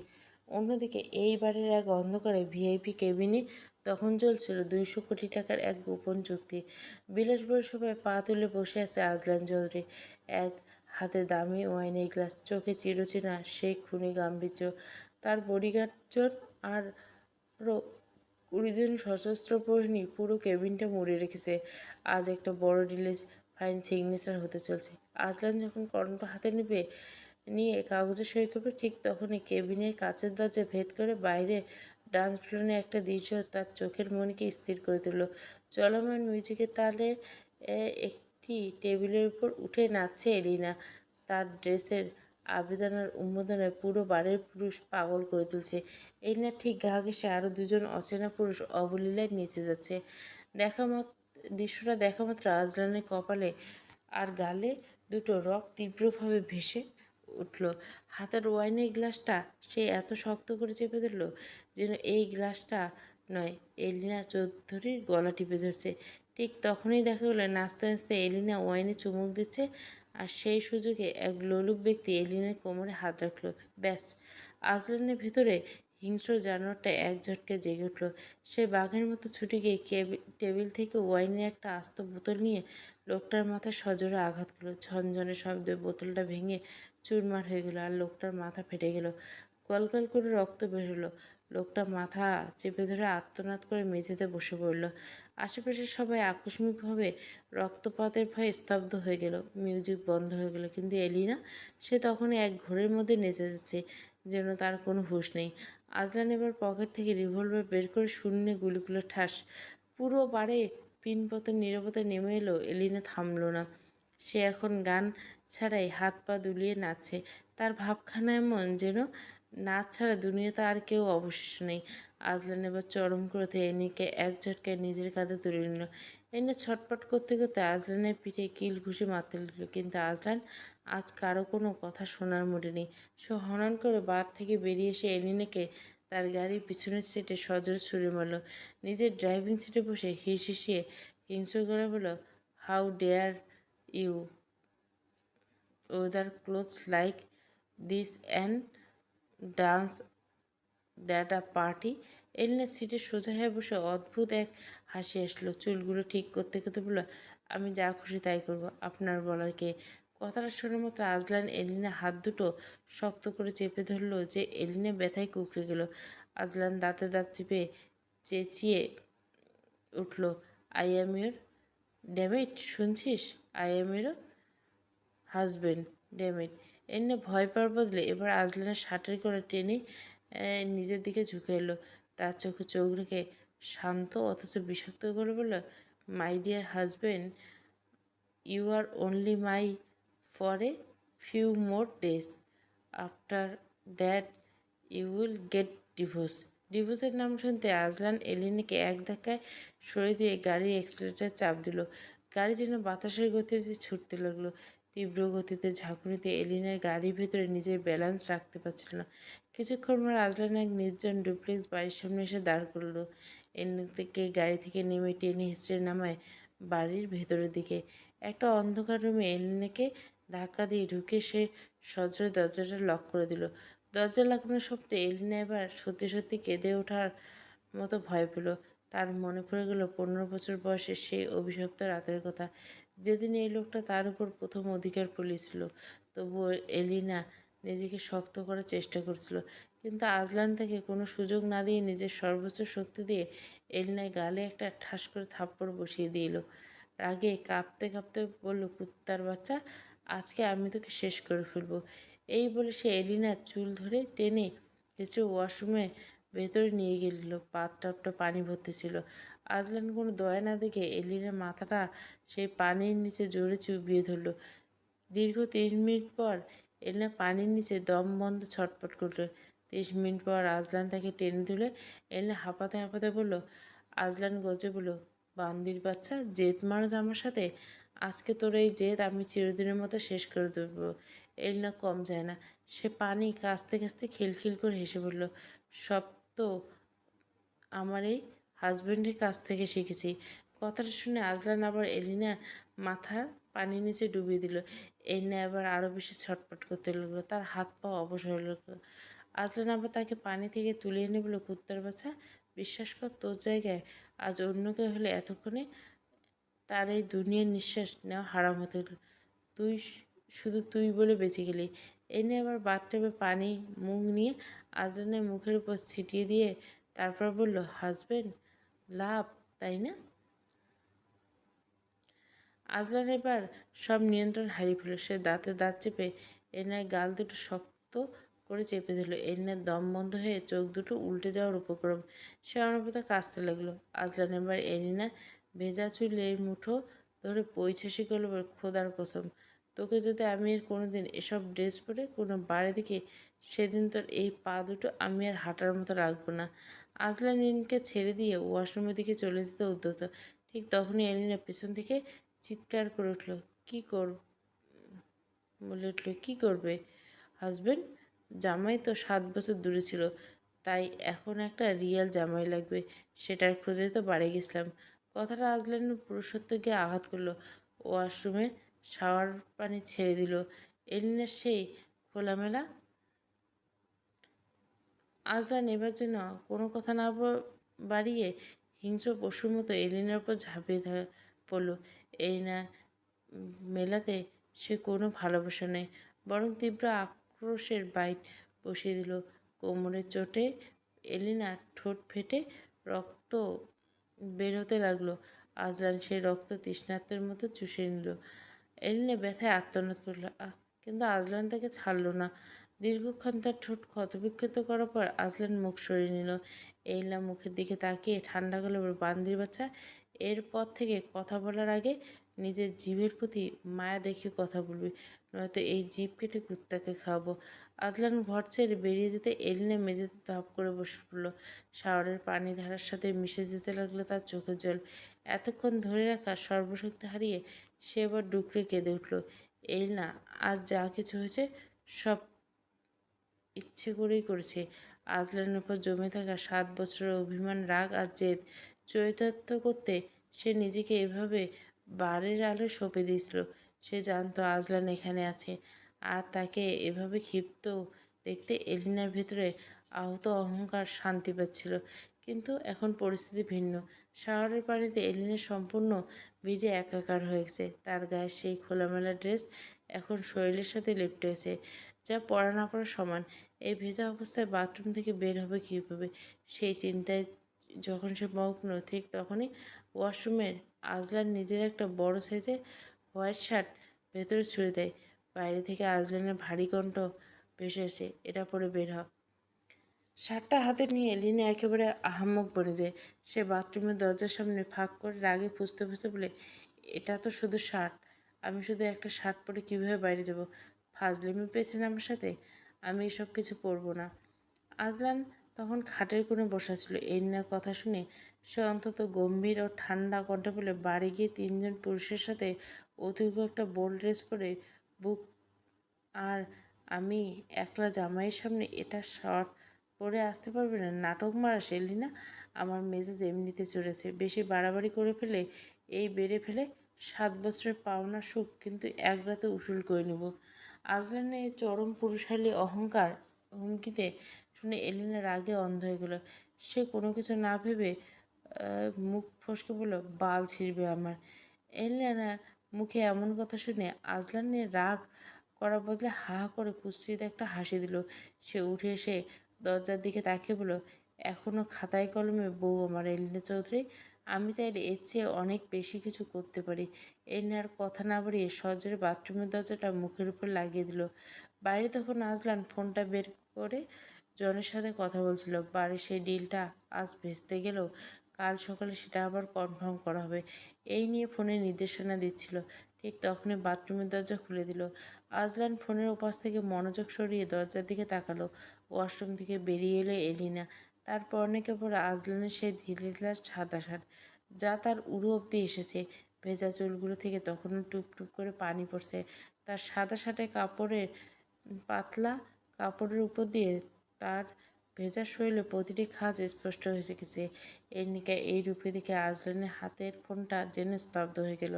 অন্যদিকে এই বাড়ির এক অন্ধকারে ভিআইপি কেবিনে তখন চলছিল 200 কোটি টাকার এক গোপন চুক্তি। বিলাসবহুল সবাই পা তুলে বসে আছে আজলান চৌধুরী, এক হাতে দামি ওয়াইনের গ্লাস, চোখে চিরচেনা সেই খুনি গাম্ভীর্য। তার বডিগার্ডজন আর আরও 20 জন সশস্ত্র প্রহরী পুরো কেবিনটা মুড়ে রেখেছে। আজ একটা বড় ডিলে ফাইন সিগনেচার হতে চলছে। আজলান যখন কর্ণটা হাতে নিয়ে কাগজে সই করবে, ঠিক তখনই কেবিনের কাচের দরজা ভেদ করে বাইরে ডান্স ফ্লোরে একটা দৃশ্য তার চোখের মনিকে স্থির করে তুলল। চলমান মিউজিকের তালে একটি টেবিলের উপর উঠে নাচছে এলিনা। তার ড্রেসের আবেদন আর উন্মোদনায় পুরো বাড়ির পুরুষ পাগল করে তুলছে। এলিনার ঠিক গা ঘেঁষে আরও দুজন অচেনা পুরুষ অবলীলায় নেচে যাচ্ছে। দৃশ্যটা দেখা মাত্র আজলানের কপালে আর গালে দুটো রক তীব্রভাবে ভেসে উঠল। হাতের ওয়াইনের গ্লাসটা সে এত শক্ত করে চেপে ধরল যেন এই গ্লাসটা নয়, এলিনা চৌধুরীর গলা টিপে ধরছে। ঠিক তখনই দেখা গেলো নাচতে নাচতে এলিনা ওয়াইনে চুমুক দিচ্ছে, আর সেই সুযোগে এক লোলুপ ব্যক্তি এলিনার কোমরে হাত রাখলো। ব্যাস, আজলানের ভিতরে হিংস্র জানোয়ারটা এক ঝটকে জেগে উঠল। সে বাঘের মতো ছুটে গিয়ে টেবিল থেকে ওয়াইনের একটা আস্ত বোতল নিয়ে লোকটার মাথায় সজোরে আঘাত করলো। ঝনঝনে শব্দে বোতলটা ভেঙে চুরমার হয়ে গেল, আর লোকটার মাথা ফেটে গেল। গলগল করে রক্ত বের হলো। লোকটা মাথা চেপে ধরে আর্তনাদ করে মেঝেতে বসে পড়ল। আশেপাশে সবাই আকস্মিকভাবে রক্তপাতের ভয়ে স্তব্ধ হয়ে গেল। মিউজিক বন্ধ হয়ে গেল। কিন্তু এলিনা, সে তখনই এক ঘোরের মধ্যে নেচে যাচ্ছে, যেন তার কোনো হুঁশ নেই। আজলান এবার পকেট থেকে রিভলভার বের করে শূন্যে গুলিগুলো ঠাস। পুরো বারে পিনপতন নীরবতা নেমে এলো। এলিনা থামল না। সে এখন গান ছাড়াই হাত পা দুলিয়ে নাচছে। তার ভাবখানা এমন যেন নাচ ছাড়া দুনিয়াতে আর কেউ অবশিষ্ট নেই। আজলান এবার চরম ক্রোধে এনিকে এক ঝটকায় নিজের কাঁধে তুলে নিল। এনে ছটপট করতে করতে আজলানের পিঠে কিল ঘুষি মারতে লাগলো। কিন্তু আজলান আজ কারো কোনো কথা শোনার মুডে নেই। সে হনন করে বার থেকে বেরিয়ে এসে এলিনাকে তার গাড়ির পিছনের সিটে সজোরে ছুঁড়ে মারল। নিজের ড্রাইভিং সিটে বসে হিসিয়ে হিংস্র গলায় বলল, হাউ ডেয়ার ইউ ওয়েদার clothes like this and dance that a party. Elina সিটে সোজা হয়ে বসে অদ্ভুত এক হাসি আসলো। চুলগুলো ঠিক করতে করতে বলল, আমি যা খুশি তাই করব, আপনার বলার কে? কথাটা শোনার মতো আজলান এলিনা হাত দুটো শক্ত করে চেপে ধরলো যে এলিনা ব্যথায় কুঁকড়ে গেল। আজলান দাঁতে দাঁত চিপে চেঁচিয়ে উঠল, আই অ্যাম ইউর ড্যামিট, শুনছিস? I am your husband, dammit. Elina ভয় পাওয়ার বদলে এবার আজলানের শার্টের করে টেনে নিজের দিকে ঝুঁকে এলো। তার চোখে চোখ রেখে শান্ত অথচ বিষাক্ত করে বলল, my dear husband, you are only my for a few more days. After that you will get divorce. ডিভোর্সের নাম শুনতে আজলান এলিনাকে এক ধাক্কায় সরে দিয়ে গাড়ির অ্যাক্সিলারেটর চাপ দিল। গাড়ি যেন বাতাসের গতিতে ছুটতে লাগলো। তীব্র গতিতে ঝাঁকুনিতে এলিনার গাড়ির ভেতরে নিজের ব্যালেন্স রাখতে পারছিল না। কিছুক্ষণ পর আজলান এক নির্জন ডুপ্লেক্স বাড়ির সামনে এসে দাঁড় করলো। এলিনা থেকে গাড়ি থেকে নেমে টেনে হিঁচড়ে নামায় বাড়ির ভেতরের দিকে। একটা অন্ধকার রুমে এলিনাকে ধাক্কা দিয়ে ঢুকে সে সজোরে দরজাটা লক করে দিল। দরজা লাগানোর শব্দে এলিনা এবার সত্যি সত্যি কেঁদে ওঠার মতো ভয় পেল। তার মনে পড়ে গেল 15 বছর বয়সে সেই অভিশপ্ত রাতের কথা, যেদিন এই লোকটা তার উপর প্রথম অধিকার ফলিয়েছিল। তবুও এলিনা নিজেকে শক্ত করার চেষ্টা করছিল, কিন্তু আজলান তাকে কোনো সুযোগ না দিয়ে নিজের সর্বোচ্চ শক্তি দিয়ে এলিনার গালে একটা ঠাস করে থাপ্পড় বসিয়ে দিল। রাগে কাঁপতে কাঁপতে বলল, কুত্তার বাচ্চা, আজকে আমি তোকে শেষ করে ফেলবো। এই বলে সে এলিনার চুল ধরে টেনে হেঁচড়ে ওয়াশরুমে ভেতরে নিয়ে গেল। টাপটা পানি ভর্তি ছিল। আজলান কোনো দয়া না দেখে এলিনার মাথাটা সেই পানির নিচে জোরে চুবিয়ে ধরল। দীর্ঘ 30 মিনিট পর এলিনা পানির নিচে দম বন্ধ ছটপট করল। 30 মিনিট পর আজলান তাকে টেনে তুলে এলিনা হাঁপাতে হাঁপাতে বলল, আজলান গজে বলল, বান্দির বাচ্চা, জেদ মারজ আমার সাথে? আজকে তোর এই জেদ আমি চিরদিনের মতো শেষ করে দেবো। এলিনা কম যায় না। সে পানি কাঁচতে কাঁচতে খিলখিল করে হেসে বলল, সব তো আমার এই হাজবেন্ডের কাছ থেকে শিখেছি। কথাটা শুনে আজলান আবার এলিনার মাথার পানি নিচে ডুবিয়ে দিল। এলিনা এবার আরও বেশি ছটপট করতে লাগলো, তার হাত পা অবশ হয়ে লাগলো। আজলান আবার তাকে পানি থেকে তুলে এনে বলল, কুত্তার বাচ্চা, বিশ্বাস কর, তোর জায়গায় আজ অন্য কেউ হলে এতক্ষণে তার এই দুনিয়ার নিঃশ্বাস নেওয়া হারাম হতে হলো। তুই শুধু তুই বলে বেঁচে গেলি। এনে আবার বাথটাবে পানি মুখ নিয়ে আজলানের মুখের উপর ছিটিয়ে দিয়ে তারপর বলল, হাজবেন্ড লাভ, তাই না? আজলান এবার সব নিয়ন্ত্রণ হারিয়ে ফেলল। সে দাঁতে দাঁত চেপে এনার গাল দুটো শক্ত করে চেপে ধরল। এনার দম বন্ধ হয়ে চোখ দুটো উল্টে যাওয়ার উপক্রম। সে অনবরত কাঁচতে লাগলো। আজলান এবার এলিনা ভেজা চুলের মুঠো ধরে পৈছাসি করলো, খোদার কসম, তোকে যদি আমি এর কোনোদিন এসব ড্রেস পরে কোনো বাড়ি দেখি, সেদিন তোর এই পা দুটো আমি আর হাঁটার মতো রাখবো না। আজলান এলিনকে ছেড়ে দিয়ে ওয়াশরুমের দিকে চলে যেতে উদ্যত। ঠিক তখনই এলিনা পেছন থেকে চিৎকার করে উঠল, কী কর বলে উঠল, কী করবে হাজবেন্ড? জামাই তো 7 বছর দূরে ছিল, তাই এখন একটা রিয়েল জামাই লাগবে, সেটার খোঁজে তো বাড়ি গেছিলাম। কথাটা আজলানের পুরুষত্ব গিয়ে আঘাত করলো। ওয়াশরুমে শাওয়ার পানি ছেড়ে দিল। এলিনার সেই খোলামেলা আজলান এবার যেন কোনো কথা না বাড়িয়ে হিংস্র পশুর মতো এলিনার উপর ঝাঁপিয়ে পড়ল। এলিনার মেলাতে সে কোনো ভালোবাসা নেই, বরং তীব্র আক্রোশের বাইট বসিয়ে দিল। কোমরের চোটে এলিনার ঠোঁট ফেটে রক্ত বের হতে লাগলো। আজলান সেই রক্ত তৃষ্ণার্তের মতো চুষে নিল। এলিনা ব্যথায় আত্মনাদ করল, কিন্তু আজলান তাকে ছাড়ল না। দীর্ঘক্ষণ তার ঠোঁট ক্ষতবিক্ষত করার পর আজলান মুখ সরিয়ে নিল। এলিনা মুখের দিকে তাকিয়ে ঠান্ডা গলায় বলল, বান্দির বাচ্চা, এরপর থেকে কথা বলার আগে নিজের জিভের প্রতি মায়া দেখে কথা বলবি, নয়তো এই জিভ কেটে কুত্তাকে খাওয়াবো। আজলান ঘর ছেড়ে বেরিয়ে যেতে এলিনা মেঝেতে ধপ করে বসে পড়ল। শাওয়ারের পানি ধারার সাথে মিশে যেতে লাগলো তার চোখের জল। এতক্ষণ ধরে রাখা সর্বশক্তি হারিয়ে সে এবার ডুকরে কেঁদে উঠল। এলিনা, আজ যা কিছু হয়েছে সব ইচ্ছে করেই করেছে। আজলানের উপর জমে থাকা 7 বছরের অভিমান, রাগ আর জেদ চরিতার্থ করতে সে নিজেকে এভাবে বারের আলোয় সঁপে দিয়েছিল। সে জানতো আজলান এখানে আছে, আর তাকে এভাবে ক্ষিপ্ত দেখতে এলিনার ভেতরে আহত অহংকার শান্তি পাচ্ছিল। কিন্তু এখন পরিস্থিতি ভিন্ন। শাওয়ারের পানিতে এলিনা সম্পূর্ণ ভিজে একাকার হয়ে গেছে। তার গায়ে সেই খোলামেলা ড্রেস এখন শরীরের সাথে লেপ্টে আছে, যা পরা না পড়া সমান। এই ভেজা অবস্থায় বাথরুম থেকে বের হবে কীভাবে, সেই চিন্তায় যখন সে মগ্ন, ঠিক তখনই ওয়াশরুমের আজলান নিজের একটা বড় সাইজের হোয়াইট শার্ট ভেতরে ছুঁড়ে দেয়। বাইরে থেকে আজলানের ভারী কণ্ঠ ভেসে আসে, এটা পরে বের হ। শার্টটা হাতে নিয়ে এলিনা একেবারে আহাম্মক বনে যায়। সে বাথরুমের দরজার সামনে ফাঁক করে রাগে ফুঁসতে ফুঁসতে বলে, এটা তো শুধু শার্ট, আমি শুধু একটা শার্ট পরে কীভাবে বাইরে যাব? ফাজলিমি পেয়েছেন আমার সাথে? আমি এসব কিছু পরবো না। আজলান তখন খাটের কোণে বসা ছিল। এলিনার কথা শুনে সে অন্তত গম্ভীর ও ঠান্ডা কণ্ঠে বলে, বাড়ি গিয়ে 3জন পুরুষের সাথে অতিরিক্ত একটা বোল্ড ড্রেস পরে বুক আর আমি একলা জামাইয়ের সামনে এটা শর্ট পরে আসতে পারবে না? নাটক মারা এলিনা, আমার মেজাজ এমনিতে চড়েছে, বেশি বাড়াবাড়ি করে ফেলে এই বেড়ে ফেলে 7 বছরের পাওনা সুখ কিন্তু এক রাতে উসুল করে নেব। আজলানের এই চরম পুরুষালী অহংকার হুমকিতে শুনে এলিনা রাগে অন্ধ হয়ে গেল। সে কোনো কিছু না ভেবে মুখ ফসকে বলল, বাল ছিঁড়বে আমার। এলিনার মুখে এমন কথা শুনে আজলানের রাগ করার বদলে হা হা করে কুৎসিত একটা হাসি দিল। সে উঠে এসে দরজার দিকে তাকিয়ে বলল, এখনও খাতায় কলমে বউ আমার এলিনা চৌধুরী, আমি চাইলে এর চেয়ে অনেক বেশি কিছু করতে পারি। এলিনার কথা না বাড়িয়ে সজোরে বাথরুমের দরজাটা মুখের উপর লাগিয়ে দিল। বাইরে তখন আজলান ফোনটা বের করে জনের সাথে কথা বলছিল। বাড়ির সেই ডিলটা আজ ভেস্তে গেলেও কাল সকালে সেটা আবার কনফার্ম করা হবে, এই নিয়ে ফোনে নির্দেশনা দিচ্ছিল। ঠিক তখনই বাথরুমের দরজা খুলে দিল। আজলান ফোনের ওপাশ থেকে মনোযোগ সরিয়ে দরজার দিকে তাকালো। ওয়াশরুম থেকে বেরিয়ে এলো এলিনা। তার পরনে কেবল আজলানের সেই ঢিলেঢালা সাদা শার্ট, যা তার উড়ো অবধি এসেছে। ভেজা চুলগুলো থেকে তখনও টুপ টুপ করে পানি পড়ছে। তার সাদা শার্টের পাতলা কাপড়ের উপর দিয়ে তার ভেজা শরীরে প্রতিটি খাঁজ স্পষ্ট হয়ে গেছে। এলিকা এই রূপে দেখে আজলানের হাতের ফোনটা যেন স্তব্ধ হয়ে গেল।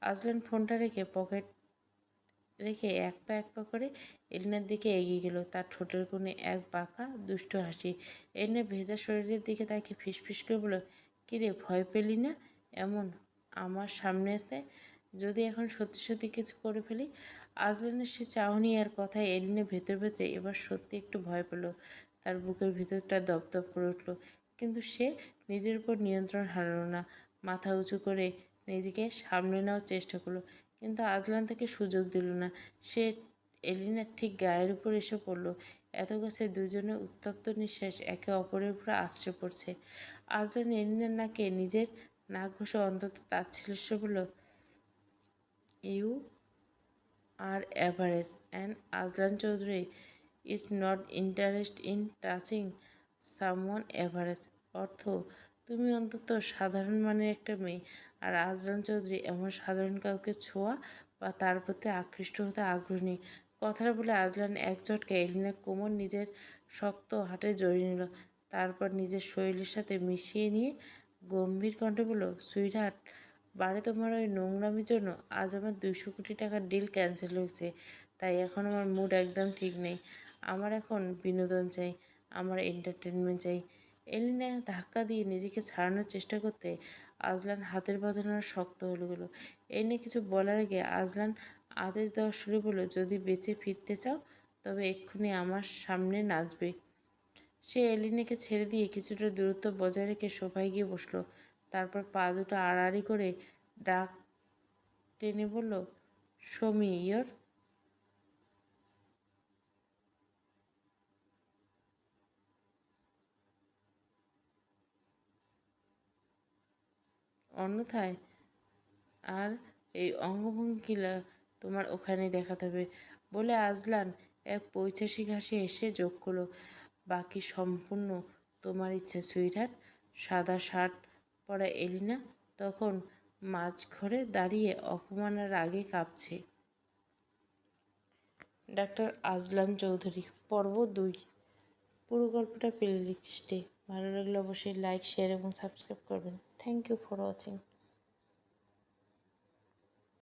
আজলান ফোনটা রেখে এক পা করে এলিনার দিকে এগিয়ে গেল। তার ঠোঁটের কোণে এক বাঁকা দুষ্ট হাসি। এলিনা ভেজা শরীরের দিকে তাকে ফিসফিস করে বলল, কিরে, ভয় পেলি না এমন আমার সামনে আসতে? যদি এখন সত্যি সত্যি কিছু করে ফেলি? আজলানের সে চাহনি আর কথায় এলিনা ভেতরে এবার সত্যি একটু ভয় পেল। তার বুকের ভিতরটা দপদপ করে উঠল, কিন্তু সে নিজের উপর নিয়ন্ত্রণ হারালো না। মাথা উঁচু করে নিজেকে সামলে নেওয়ার চেষ্টা করলো, কিন্তু আজলান তাকে সুযোগ দিল না। সে এলিনার ঠিক গায়ের উপর এসে পড়ল। এত কাছে দুজনের উত্তপ্ত নিঃশ্বাস একে অপরের উপর আছড়ে পড়ছে। আজলান এলিনার নাকে নিজের নাক ঘষে অন্তত তাচ্ছিল্য বলল, you are average and Azlan Chowdhury is not interest in touching someone average. অর্থ, তুমি অন্তত সাধারণ মানের একটা মেয়ে, আর আজলান চৌধুরী এমন সাধারণ কাউকে ছোঁয়া বা তার প্রতি আকৃষ্ট হতে আগ্রহী। কথাটা বলে আজলান এক ঝটকায় এলিনার কোমর নিজের শক্ত হাতে জড়িয়ে নিল। তারপর নিজের শরীরের সাথে মিশিয়ে নিয়ে গম্ভীর কণ্ঠে বলল, সুইটহার্ট, বারে তোমার ওই নোংরামির জন্য আজ আমার 200 কোটি টাকার ডিল ক্যান্সেল হয়েছে। তাই এখন আমার মুড একদম ঠিক নেই। আমার এখন বিনোদন চাই, আমার এন্টারটেনমেন্ট চাই। এলিনা ধাক্কা দিয়ে নিজেকে ছাড়ানোর চেষ্টা করতে আজলান হাতের বাঁধন শক্ত হয়ে গেল। এই নিয়ে কিছু বলার আগে আজলান আদেশ দেওয়া শুরু করলো, যদি বেঁচে ফিরতে চাও তবে এক্ষুনি আমার সামনে নাচবে। সে এলিনাকে ছেড়ে দিয়ে কিছুটা দূরত্ব বজায় রেখে সোফায় গিয়ে বসলো। তারপর পা দুটো আড়াআড়ি করে ডাক টেনে বলল, শো মি ইয়োর। অন্যথায় আর এই অঙ্গভঙ্গিলা তোমার ওখানেই দেখাতে হবে, বলে আজলান এক পৈশাসিক হাসি এসে যোগ করলো, বাকি সম্পূর্ণ তোমার ইচ্ছা সুইটহার্ট। সাদা শার্ট পরা এলিনা তখন মাঝঘরে দাঁড়িয়ে অপমানের রাগে কাঁপছে। ডাক্তার আজলান চৌধুরী, পর্ব 2। পুরো গল্পটা প্লে লিস্টে। ভালো লাগলে অবশ্যই লাইক, শেয়ার এবং সাবস্ক্রাইব করবেন। Thank you for watching.